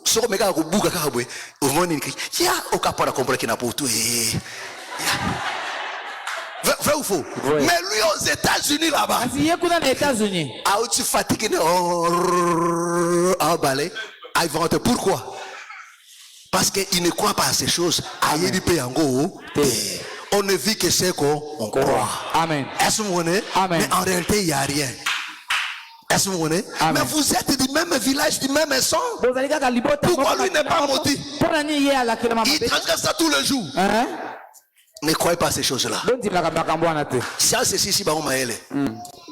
S2: soko meka ko buka ka bwe omoni ya okapora comprendre kina potu vrai ou faux?
S1: Ouais.
S2: Mais lui aux États-Unis là-bas tu fatigué ah balai ah invente pourquoi? Parce qu'il ne croit pas à ces choses. On ne vit que ce qu'on croit.
S1: Amen.
S2: Est-ce que vous voyez? Mais en réalité, il n'y a rien. Est-ce que vous voyez? Mais vous êtes du même village, du même sang. Pourquoi lui n'est pas maudit? Il transgresse ça tous les jours. Ne croyez pas à ces choses-là. Si c'est si on m'a aidé.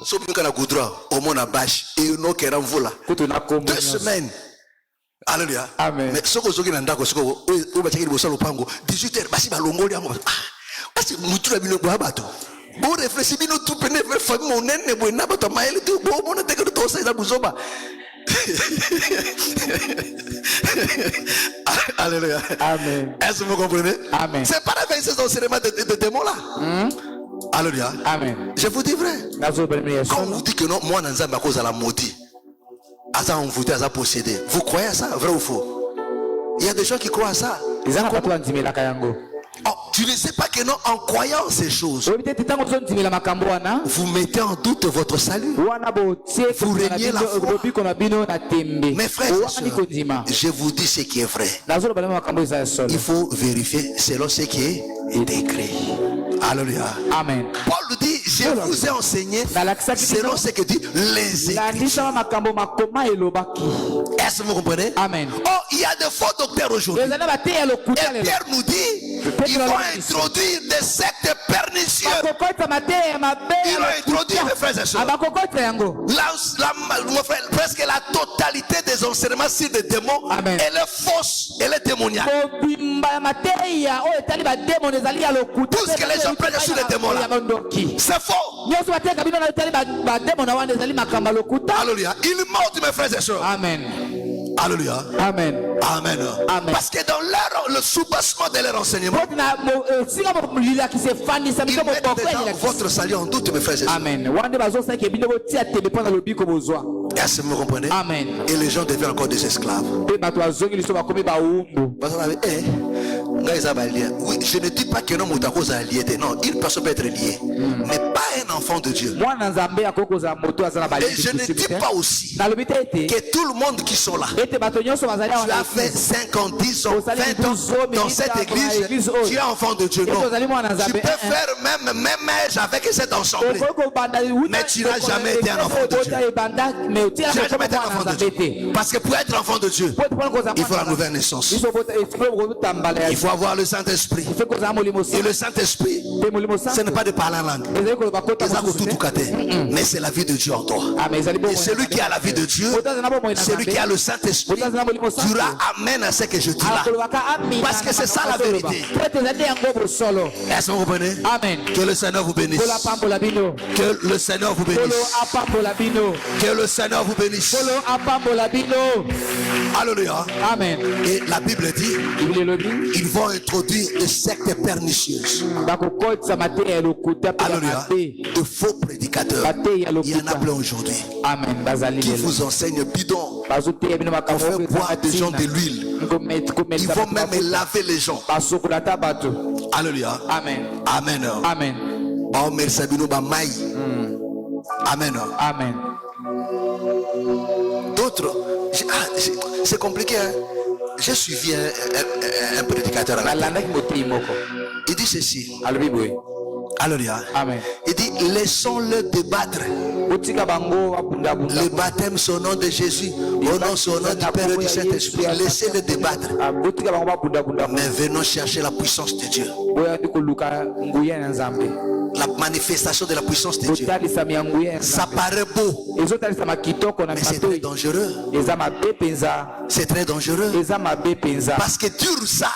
S2: Si on a goudron, au moins on bâche et on a vola. 2 semaines. Alléluia.
S1: Amen.
S2: Mais ce que vous avez dit, c'est que vous avez dit que vous avez dit 18h, basi balongoli yango. Parce que mutu bino kwa bato. Bo réfléchir bino tout pene ve famille mon nene bo na bato maele tout bo mona te que to ça za buzoba. Alléluia.
S1: Amen.
S2: Est-ce que vous comprenez?
S1: Amen.
S2: C'est pas la ces enseignements de démons là. Alléluia.
S1: Amen.
S2: Je vous dis vrai. Quand on vous dit que non, moi nanzamba cause à la maudit. Asa envoûté, asa possédé. Vous croyez à ça, vrai ou faux? Il y a des gens qui croient à ça.
S1: Oh,
S2: tu ne sais pas que non, en croyant ces choses, vous mettez en doute votre salut. Vous reniez la foi. Mes frères et sœurs, je vous dis ce qui est vrai. Il faut vérifier selon ce qui est écrit. Alléluia.
S1: Amen.
S2: Paul dit, je vous ai enseigné selon ce que dit les Écritures. Est-ce que vous comprenez?
S1: Amen.
S2: Oh, il y a de faux docteurs aujourd'hui. Et Pierre nous dit, ils vont introduire des sectes pernicieuses. Ils vont introduire, mes frères et sœurs, presque la totalité des enseignements sur les démons. Amen. Elle est fausse, elle est démoniaque. Tout ce que les gens prennent sur les démons là, c'est faux. Alléluia. Il monte, mes frères et sœurs.
S1: Amen.
S2: Alléluia.
S1: Amen.
S2: Amen. Amen. Parce que dans le soubassement de leur enseignement, ils mettent déjà votre salut en doute, mes frères et sœurs.
S1: Amen.
S2: Est-ce que vous comprenez?
S1: Amen.
S2: Et les gens deviennent encore des esclaves. Oui, je ne dis pas que non, non, une personne peut être liée, mais pas un enfant de Dieu. Et je ne dis pas aussi que tout le monde qui sont là, tu as fait 5 ans, 10 ans, 20 ans dans cette église, tu es enfant de Dieu. Non, tu peux faire même âge avec cet ensemble, mais tu n'as jamais été un enfant de Dieu. Tu n'as jamais été un enfant de Dieu. Parce que pour être enfant de Dieu, il faut la nouvelle naissance. Il faut avoir le Saint-Esprit. Et le Saint-Esprit, ce n'est pas de parler en langue, mais c'est la vie de Dieu en toi. Et celui qui a la vie de Dieu, celui qui a le Saint-Esprit, dira amen à ce que je dis là. Parce que c'est ça la vérité. Est-ce que vous comprenez?
S1: Amen.
S2: Que le Seigneur vous bénisse. Que le Seigneur vous bénisse. Que le Seigneur vous bénisse. Alléluia.
S1: Amen.
S2: Et la Bible dit, ils vont introduire des sectes pernicieuses. Alléluia. De faux prédicateurs. Il y en a plein aujourd'hui.
S1: Amen.
S2: Qui vous enseignent bidon. On fait boire des gens de l'huile. Ils vont même laver les gens. Alléluia.
S1: Amen.
S2: Amen.
S1: Amen.
S2: Oh, merci Bamaï. Amen.
S1: Amen.
S2: D'autres, c'est compliqué, hein? J'ai suivi un prédicateur à la télé. Il dit ceci. Alléluia.
S1: Amen.
S2: Il dit, laissons-le débattre. Le baptême, c'est au nom de Jésus. Au nom, c'est au nom du Père et du Saint-Esprit. Laissez-le débattre. Mais venons chercher la puissance de Dieu. La manifestation de la puissance de Dieu. Ça paraît beau, mais c'est très dangereux. C'est très dangereux. Parce que dur ça,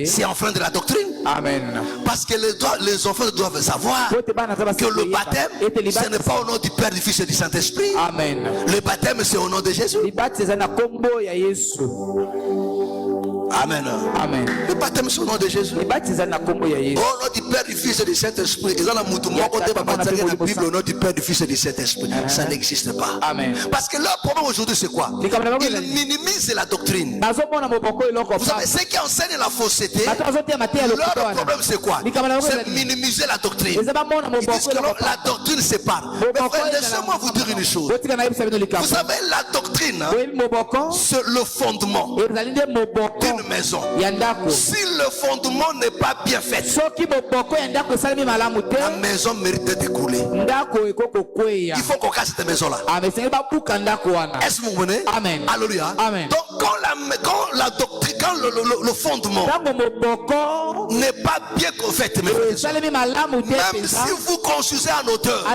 S2: c'est enfreint de la doctrine.
S1: Amen.
S2: Parce que les enfants doivent savoir que le baptême, ce n'est pas au nom du Père, du Fils et du Saint-Esprit.
S1: Amen.
S2: Le baptême, c'est au nom de Jésus. Amen.
S1: Amen.
S2: Le baptême, c'est au nom de Jésus. Au nom du Père, du Fils et du Saint-Esprit. Au nom du Père, du Fils et du Saint-Esprit. Ça n'existe pas.
S1: Amen.
S2: Parce que leur problème aujourd'hui, c'est quoi? Ils minimisent la doctrine. Vous savez, ceux qui enseignent la fausseté, leur problème, c'est quoi? C'est minimiser la doctrine. Ils disent que la doctrine sépare. Mais frère, laissez-moi vous dire une chose. Vous savez, la doctrine, c'est le fondement d'une maison. Si le fondement n'est pas bien fait, la maison mérite d'être écroulée. Il faut qu'on casse cette maison là. Est-ce que vous comprenez?
S1: Amen.
S2: Alléluia.
S1: Amen.
S2: Donc quand la doctrine, quand le fondement n'est pas bien fait, même si vous construisez en hauteur,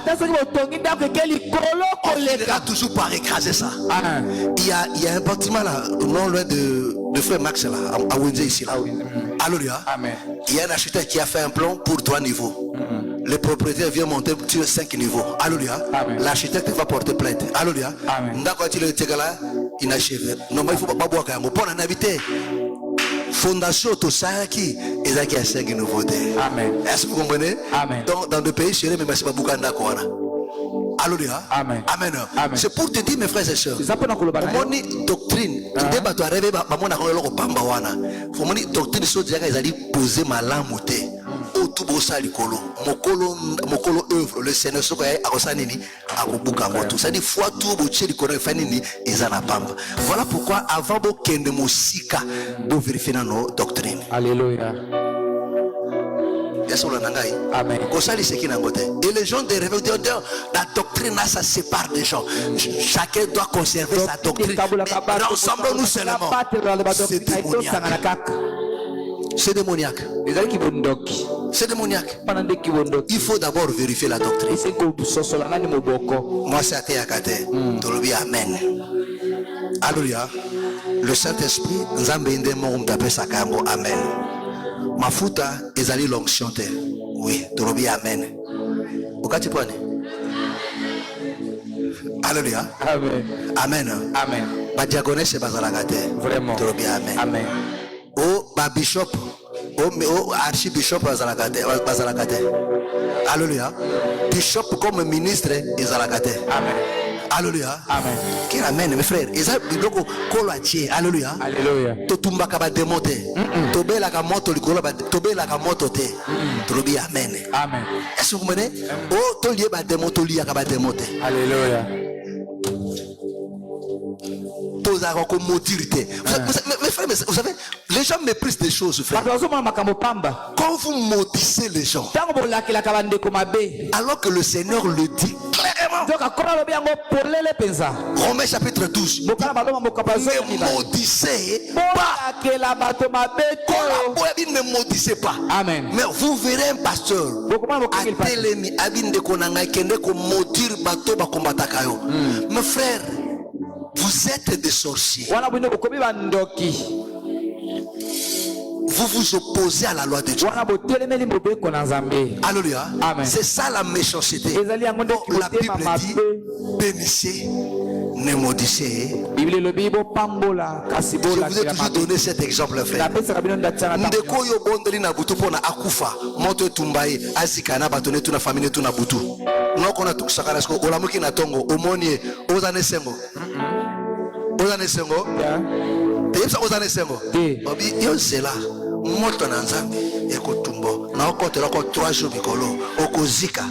S2: on finira toujours par écraser ça. Il y a un bâtiment là, non loin de frère Max là, à Windsor ici là. Alléluia.
S1: Amen.
S2: Il y a un architecte qui a fait un plan pour 3 niveaux. Le propriétaire vient monter sur 5 niveaux. Alléluia. L'architecte va porter plainte. Alléluia. Inachevé. Non, mais il faut pas boire quand même. Pour en habiter. Fondation tout ça qui est à 5 nouveautés.
S1: Amen.
S2: Est-ce que vous comprenez?
S1: Amen.
S2: Dans le pays chéri, mais c'est pas beaucoup d'accord. Alléluia.
S1: Amen.
S2: Amen.
S1: Amen.
S2: C'est pour te dire, mes frères et sœurs,
S1: moni
S2: doctrine, débat tu arrives à mon arrêt pamba wana. Faut moni doctrine so déjà ils allaient poser malamuté. Au tout beau ça likolo. Mokolo œuvre le Seigneur so kaya akosanini akobuka moto. Ça dit fois tout beau tché likolo fanini ezana pamba. Voilà pourquoi avant bo kende mosika bo vérifier nos doctrines.
S1: Alléluia.
S2: Amen. Et les gens des révélateurs, la doctrine là, ça sépare des gens. Chacun doit conserver sa doctrine. Rassemblons-nous seulement. C'est démoniaque. C'est démoniaque. C'est démoniaque. Il faut d'abord vérifier la doctrine. Moi, c'est à Théakate. Amen. Alléluia. Le Saint-Esprit, Amen. Mafuta ezali l'onction te. Oui, torobi amen. Okati pone. Alléluia.
S1: Amen.
S2: Amen.
S1: Amen.
S2: Ba diaconesse bazalaka te.
S1: Vraiment.
S2: Torobi amen.
S1: Amen.
S2: O ba bishop, o archibishop bazalaka te. Alléluia. Bishop comme ministre ezalaka te.
S1: Amen.
S2: Alléluia.
S1: Amen.
S2: Quel amen, mes frères. Ils ont biloko koloatier. Alléluia.
S1: Alléluia.
S2: Totumba kaba démonter. Tobela ka moto likolo ba tobela ka moto te. Tobi amen.
S1: Amen.
S2: Est-ce que vous comprenez? Oh, tolié ba démonter liya ka ba démonter.
S1: Alléluia.
S2: Mes frères, vous savez, les gens méprisent des choses, frère. Quand vous maudissez les gens, alors que le Seigneur le dit clairement, Romains chapitre 12, ne maudissez pas. Ne maudissez pas.
S1: Amen.
S2: Mais vous verrez un pasteur mes frères, vous êtes des sorciers. Vous vous opposez à la loi de Dieu. Alléluia. C'est ça la méchanceté. La Bible dit bénissez, ne maudissez. Je vous ai toujours donné cet exemple, frère. Ndeko yo bondeli na butu pona akufa moto tumbaye asika na batone tuna famille tuna butu. Noko na tukusaka na sko olamuki na tongo omonie ozane sengo. Ozane sengo? Teyipsa ozane sengo? Obi yo zela moto na nzambe ekotumbo na okotela ko 3 jours bikolo okozika.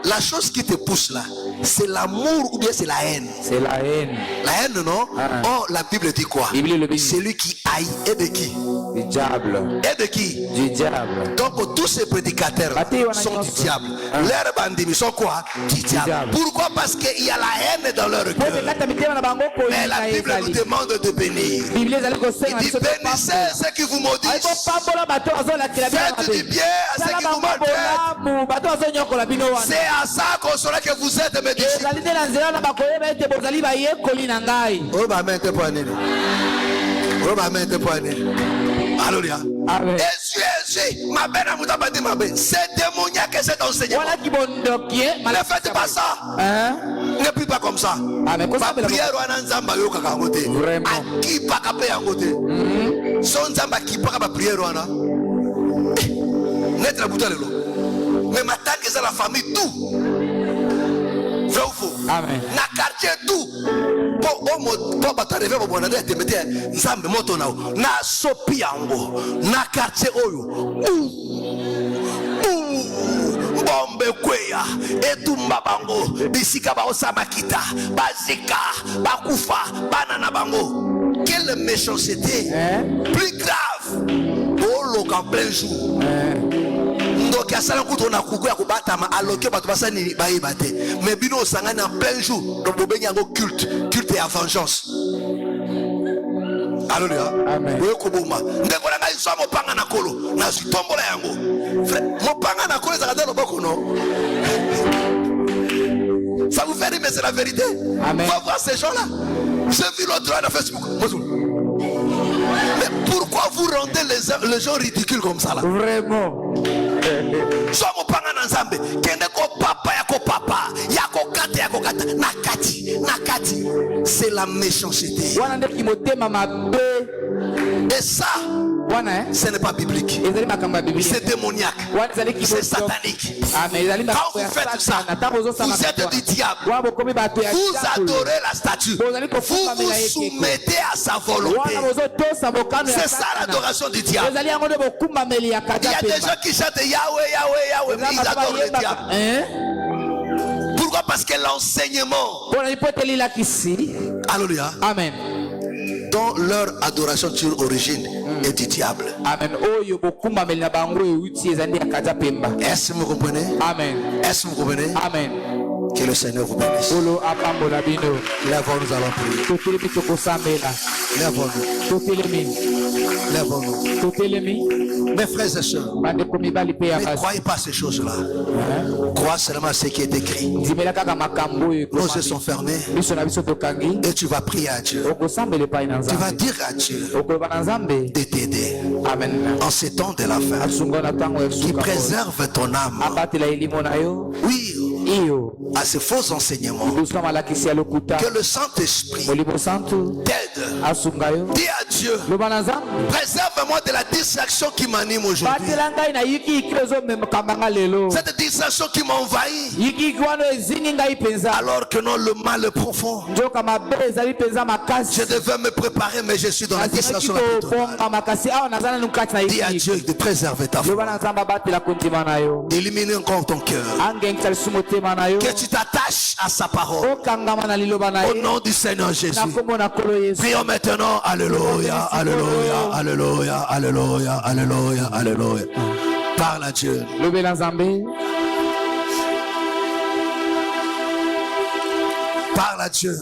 S2: La chose qui te pousse là, c'est l'amour ou bien c'est la haine?
S1: C'est la haine.
S2: La haine, non? Oh, la Bible dit quoi? Celui qui haït est de qui?
S1: Du diable.
S2: Et de qui?
S1: Du diable.
S2: Donc tous ces prédicateurs sont du diable. Leurs bandits sont quoi? Du diable. Pourquoi? Parce qu'il y a la haine dans leur cœur. Mais la Bible nous demande de bénir. Il dit bénissez ceux qui vous maudissent. Faites du bien à ceux qui vous maltraitent. C'est à ça qu'on saura que vous êtes mes disciples. Alléluia. C'est démoniaque cet enseignement. Ne faites pas ça. Ne prie pas comme ça. Mais maintenant que c'est la famille, tout. Vrai ou faux?
S1: Amen.
S2: Na quartier tout. Pour t'arriver au bon endroit, te mettre nzambe moto na na sopi yango. Na quartier oyo. Bombe kweya etumba bango bisika ba osamakita bazika bakufa banana bango. Quelle méchanceté plus grave. Oh loka plein jour. Donc à ça on a coucou à kubatama aloke bato basani baibate mais bino sangana en plein jour donc bobengi yango culte et à vengeance. Alléluia.
S1: Amen.
S2: Wekoboma ndeko na ngai somo panga na kolo na zitombola yango frère mo panga na kolo zakadelo boko no. Ça vous fait rire mais c'est la vérité.
S1: Amen.
S2: Va voir ces gens-là. J'ai vu l'autre sur Facebook. Mais pourquoi vous rendez les gens ridicules comme ça là?
S1: Vraiment.
S2: Somo panga na nzambe kende ko papa yako Nakati, c'est la méchanceté. Et ça, ce n'est pas biblique. C'est démoniaque. C'est satanique. Quand vous faites ça, vous êtes du diable. Vous adorez la statue. Vous vous soumettez à sa volonté. C'est ça l'adoration du diable. Il y a des gens qui chantent Yahweh, Yahweh, Yahweh, mais ils adorent le diable. Pourquoi? Parce que l'enseignement, alléluia, amen, dont leur adoration sur origine est du diable. Amen. Est-ce que vous comprenez? Amen. Est-ce que vous comprenez? Amen. Que le Seigneur vous bénisse. Lèvons, nous allons prier. Lèvons-nous. Mes frères et sœurs, ne croyez pas ces choses-là. Crois seulement ce qui est écrit. Nos yeux sont fermés et tu vas prier à Dieu. Tu vas dire à Dieu de t'aider en ces temps de la fin, qui préserve ton âme. Oui, à ces faux enseignements, que le Saint-Esprit t'aide. Dis à Dieu, préserve-moi de la distraction qui m'anime aujourd'hui, cette distraction qui m'envahit, alors que non, le mal est profond. Je devais me préparer, mais je suis dans la distraction. Dis à Dieu de préserver ta foi, d'éliminer encore ton cœur, que tu t'attaches à sa parole. Au nom du Seigneur Jésus. Prions maintenant. Alléluia, alléluia, alléluia, alléluia, alléluia, alléluia. Parle à Dieu. Parle à Dieu.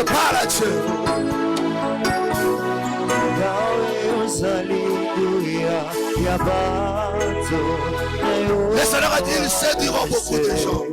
S2: Parle à Dieu. Le Seigneur a dit, il séduira beaucoup de gens.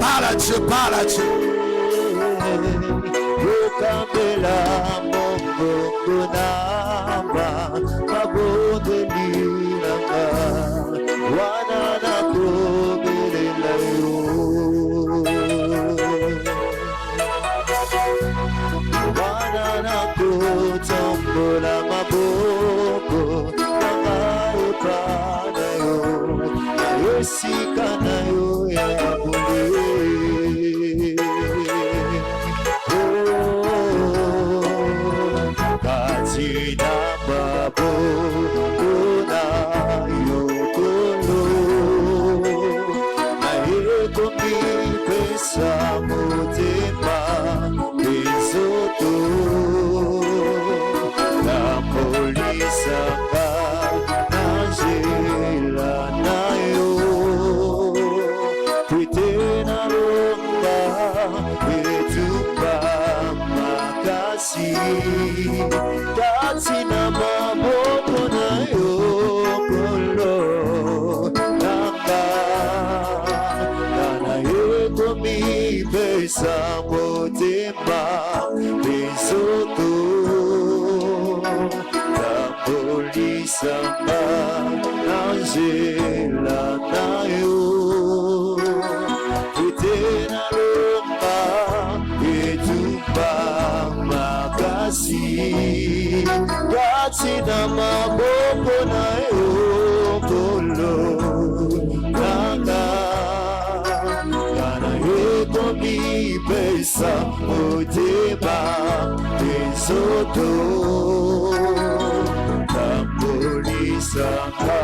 S2: Parle à Dieu.
S3: tombola maboko nanga epa na yo esika na yo ya bole kati na maboko na yo kolo na ekomipesa motema ezoto na polisanga angela na yo twite na longa etupa makasi kati na maboko na yo kolo nanga na ekomipesa motema ezoto na polisanga angela na yo twite na longa etupa makasi kati na maboko na yo kolo nanga kana ekomipesa motema ezoto na polisanga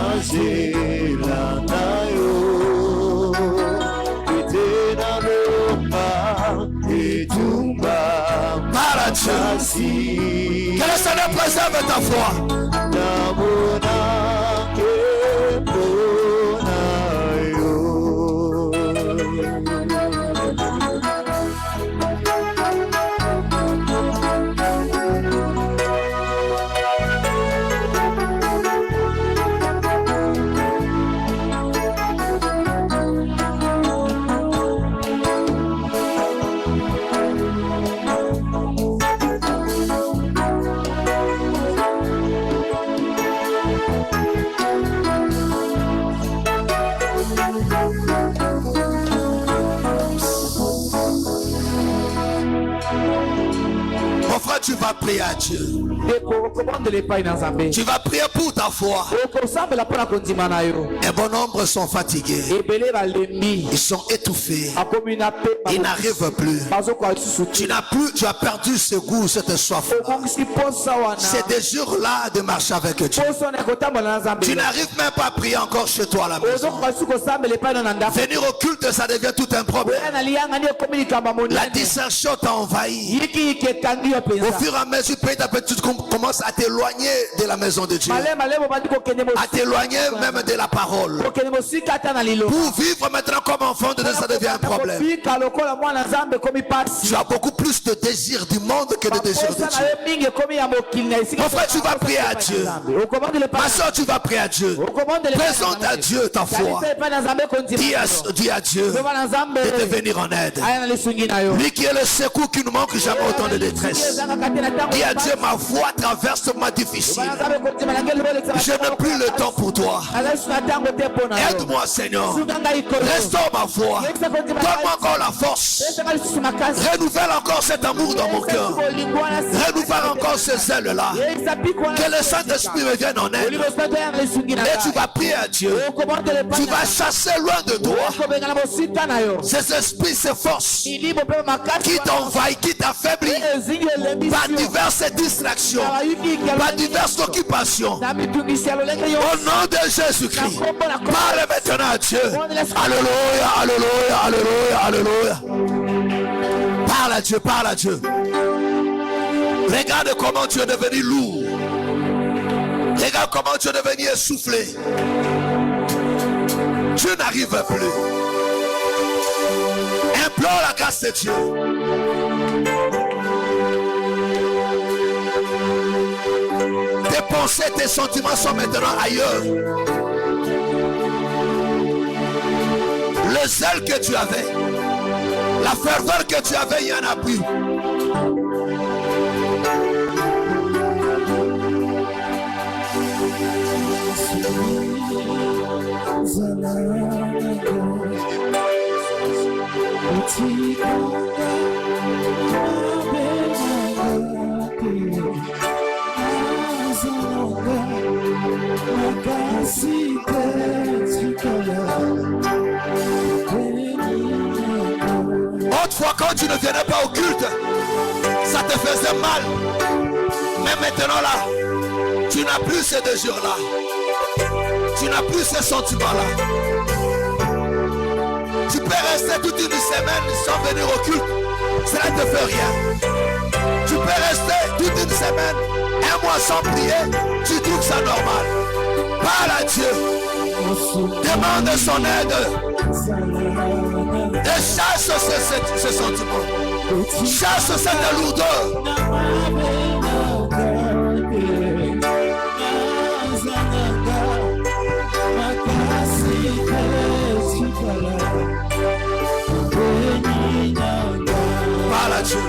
S3: angela na yo twite na longa etupa makasi.
S2: Que le Seigneur préserve ta foi. Tu vas prier à Dieu. Tu vas prier pour ta foi. Un bon nombre sont fatigués. Ils sont étouffés. Ils n'arrivent plus. Tu as perdu ce goût, cette soif. Ces désirs-là de marcher avec Dieu. Tu n'arrives même pas à prier encore chez toi à la maison. Venir au culte, ça devient tout un problème. La dissension t'a envahi. Au fur et à mesure, petit à petit, tu commences à t'éloigner de la maison de Dieu. À t'éloigner même de la parole. Pour vivre maintenant comme enfant de Dieu, ça devient un problème. Tu as beaucoup plus de désir du monde que de désir de Dieu. Mon frère, tu vas prier à Dieu. Ma soeur, tu vas prier à Dieu. Présente à Dieu ta foi. Dis à Dieu de te venir en aide. Lui qui est le secours qui nous manque jamais autant de détresse. Dis à Dieu, ma voix traverse ma difficile. Je n'ai plus le temps pour toi. Aide-moi, Seigneur. Restaure ma foi. Donne-moi encore la force. Renouvelle encore cet amour dans mon cœur. Renouvelle encore ce zèle-là. Que le Saint-Esprit me vienne en aide. Et tu vas prier à Dieu. Tu vas chasser loin de toi ces esprits, ces forces qui t'envahissent, qui t'affaiblissent par diverses distractions, par diverses occupations. Au nom de Jésus-Christ, parle maintenant à Dieu. Alléluia, alléluia, alléluia, alléluia. Parle à Dieu, parle à Dieu. Regarde comment tu es devenu lourd. Regarde comment tu es devenu essoufflé. Tu n'arrives plus. Implore la grâce de Dieu. Tes pensées, tes sentiments sont maintenant ailleurs. Le zèle que tu avais, la ferveur que tu avais, il n'y en a plus. ne venais pas au culte, ça te faisait mal. Mais maintenant là, tu n'as plus ces désirs-là. Tu n'as plus ces sentiments-là. Tu peux rester toute une semaine sans venir au culte. Cela ne te fait rien. Tu peux rester toute une semaine, un mois sans prier. Tu trouves ça normal. Parle à Dieu. Demande son aide. Et chasse ce sentiment. Chasse cette lourdeur. Parle à Dieu.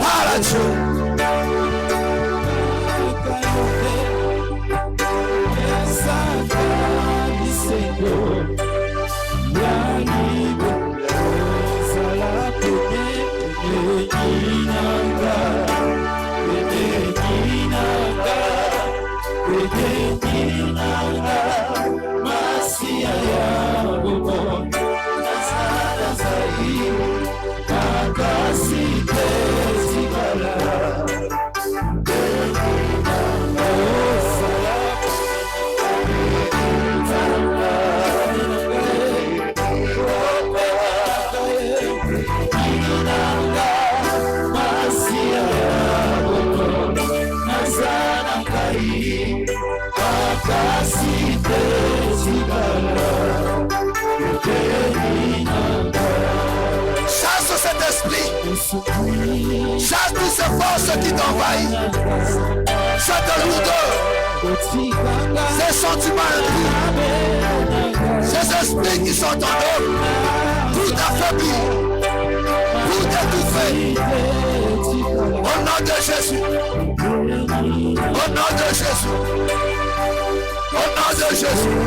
S2: Parle à Dieu. Chasse cet esprit. Chasse toutes ces forces qui t'envahissent. Cette lourdeur. Ces sentiments impurs. Ces esprits qui sont en eux. Tout affaibli. Tout étouffé. Au nom de Jésus. Au nom de Jésus. Au nom de Jésus.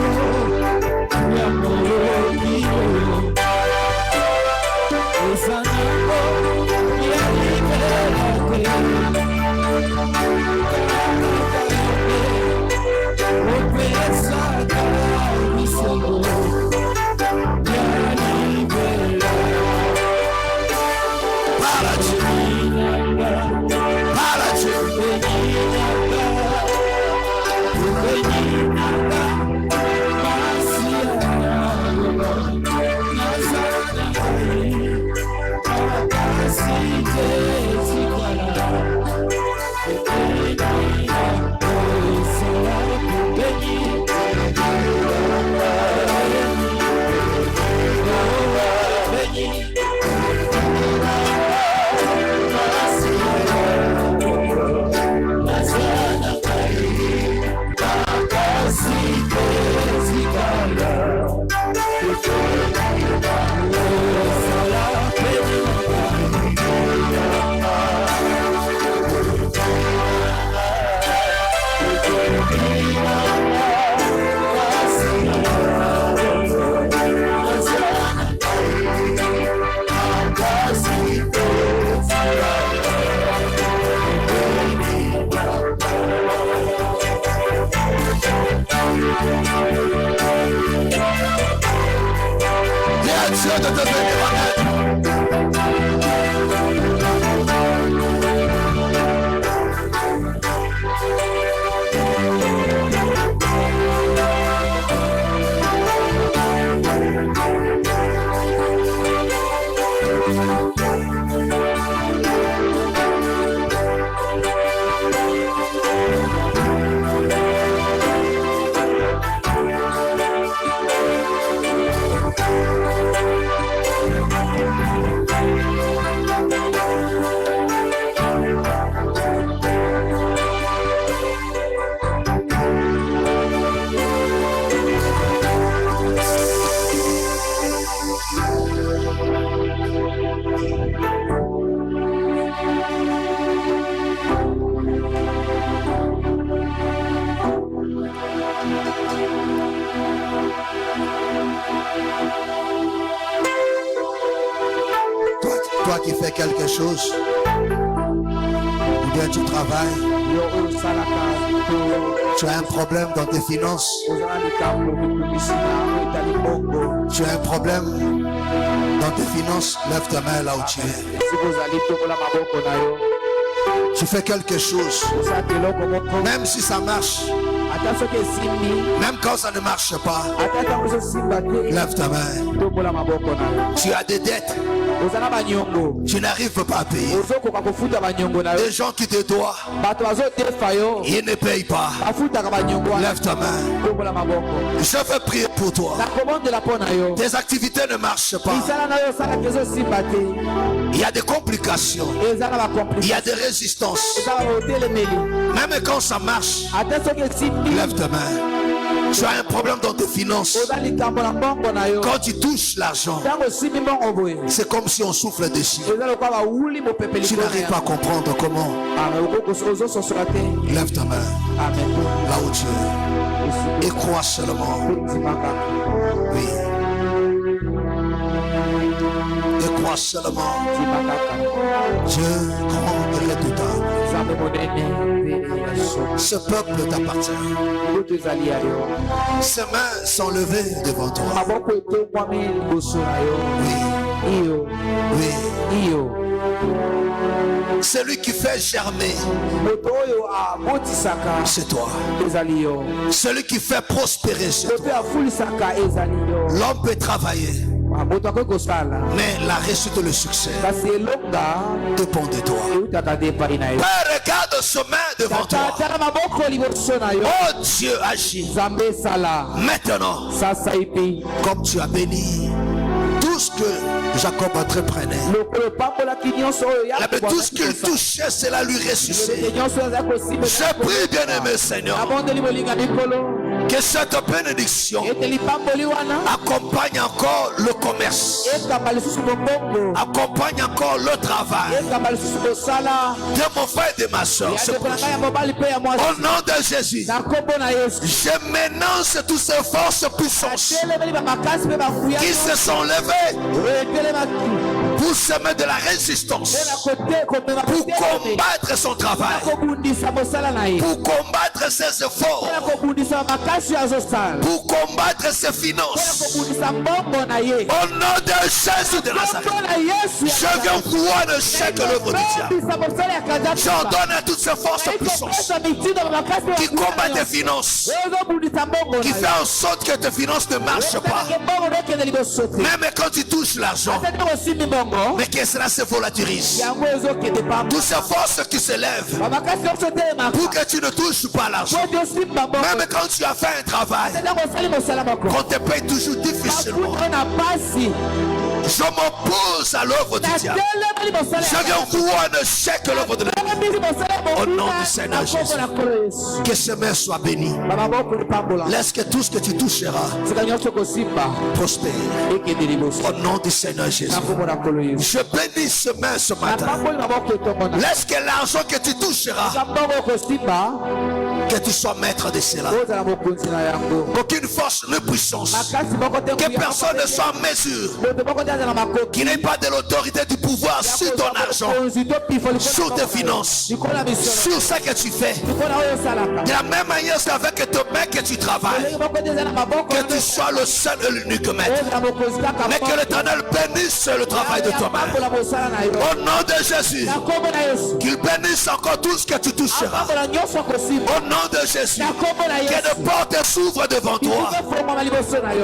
S2: Dieu de te venir en aide. Toi qui fais quelque chose, ou bien tu travailles, tu as un problème dans tes finances, tu as un problème dans tes finances, lève ta main là où tu es. Tu fais quelque chose, même si ça marche, même quand ça ne marche pas, lève ta main. Tu as des dettes, tu n'arrives pas à payer. Des gens qui te doivent, ils ne payent pas. Lève ta main. Je veux prier pour toi. Tes activités ne marchent pas. Il y a des complications, il y a des résistances. Même quand ça marche, lève ta main. Tu as un problème dans tes finances. Quand tu touches l'argent, c'est comme si on souffle dessus. Tu n'arrives pas à comprendre comment. Lève ta main là où tu es et crois seulement. Oui. Et crois seulement. Dieu grand et redoutable. Ce peuple t'appartient. Ses mains sont levées devant toi. Oui. Oui. Celui qui fait germer, c'est toi. Celui qui fait prospérer, c'est toi. L'homme peut travailler, mais la réussite, le succès dépend de toi. Père, regarde ce main devant toi. Oh Dieu, agis. Maintenant, comme tu as béni tout ce que Jacob entreprenait, tout ce qu'il touchait, cela lui ressuscitait. Je prie, bien-aimé Seigneur, que cette bénédiction accompagne encore le commerce, accompagne encore le travail de mon frère et de ma soeur. Au nom de Jésus, je menace toutes ces forces puissantes qui se sont levées pour semer de la résistance, pour combattre son travail, pour combattre ses efforts, pour combattre ses finances. Au nom de Jésus de Nazareth, je viens voir le chèque l'œuvre du diable. J'ordonne à toutes ces forces puissantes qui combattent tes finances, qui fait en sorte que tes finances ne marchent pas. Même quand tu touches l'argent, mais que cela se volatilisent. Toutes ces forces qui se lèvent pour que tu ne touches pas l'argent. Même quand tu as fait un travail, qu'on te paye toujours difficilement. Je m'oppose à l'œuvre du diable. Je viens voir le chèque l'œuvre de l'ennemi. Au nom du Seigneur Jésus, que ce main soit béni. Laisse que tout ce que tu toucheras prospère. Au nom du Seigneur Jésus, je bénis ce main ce matin. Laisse que l'argent que tu toucheras, que tu sois maître de cela. Qu'aucune force ne puissance, que personne ne soit en mesure, qu'il n'ait pas de l'autorité du pouvoir sur ton argent, sur tes finances, sur ce que tu fais. De la même manière qu'avec tes mains que tu travailles, que tu sois le seul et l'unique maître, mais que l'Éternel bénisse le travail de toi main. Au nom de Jésus, qu'il bénisse encore tout ce que tu toucheras. Au nom de Jésus, que des portes s'ouvrent devant toi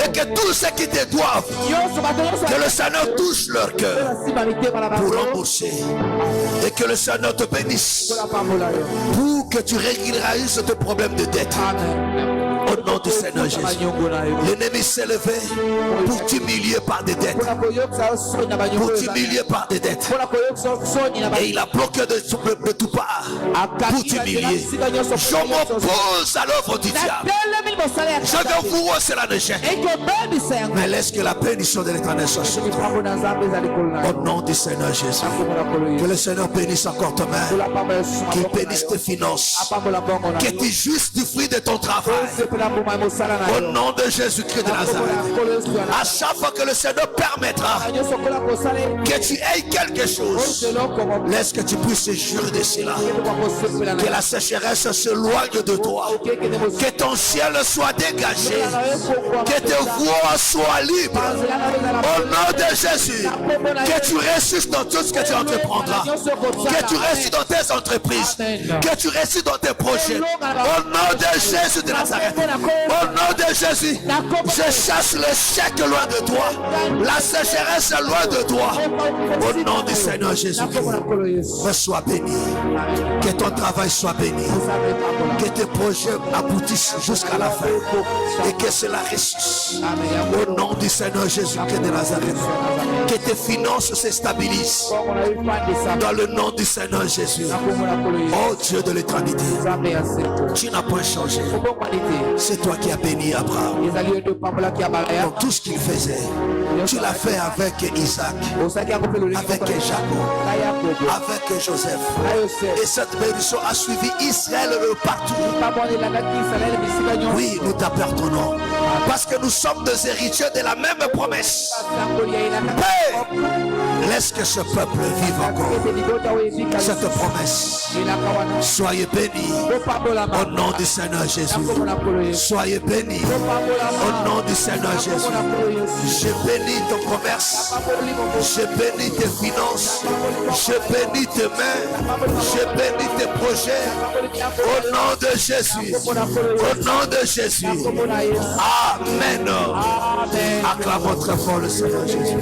S2: et que tous ceux qui te doivent, que le Seigneur touche leur cœur pour rembourser, et que le Seigneur te bénisse pour que tu régularises tes problèmes de dette. Au nom du Seigneur Jésus, l'ennemi s'est levé pour t'humilier par des dettes, pour t'humilier par des dettes, et il a bloqué de tout part pour t'humilier. Je m'oppose à l'œuvre du diable. Je viens vous voir cela ne gêne, mais laisse que la bénédiction de l'Éternel soit sur toi. Au nom du Seigneur Jésus, que le Seigneur bénisse encore ta main, qu'il bénisse tes finances, que tu jouisses du fruit de ton travail. travail. Au nom de Jésus-Christ de Nazareth. À chaque fois que le Seigneur permettra que tu aies quelque chose, laisse que tu puisses jurer de cela. Que la sécheresse s'éloigne de toi. Que ton ciel soit dégagé. Que tes voies soient libres. Au nom de Jésus. Que tu réussisses dans tout ce que tu entreprendras. Que tu réussisses dans tes entreprises. Que tu réussisses dans tes projets. Au nom de Jésus de Nazareth. Au nom de Jésus. Je chasse l'échec loin de toi. La sécheresse loin de toi. Au nom du Seigneur Jésus. Sois béni. Que ton travail soit béni. Que tes projets aboutissent jusqu'à la fin. Et que cela réussisse. Au nom du Seigneur Jésus-Christ de Nazareth. Que tes finances se stabilisent. Dans le nom du Seigneur Jésus. Oh Dieu de l'éternité. Tu n'as pas changé. C'est toi qui as béni Abraham. Dans tout ce qu'il faisait. Tu l'as fait avec Isaac. Avec Jacob. Avec Joseph. Et cette bénédiction a suivi Israël partout. Oui, nous t'appartenons. Parce que nous sommes des héritiers de la même promesse. Hey, laisse que ce peuple vive encore cette promesse. Soyez bénis au nom du Seigneur Jésus. Soyez bénis au nom du Seigneur Jésus. Je bénis ton commerce. Je bénis tes finances. Je bénis tes mains. Je bénis tes projets. Au nom de Jésus. Au nom de Jésus. Amen. Acclamons très fort le Seigneur Jésus.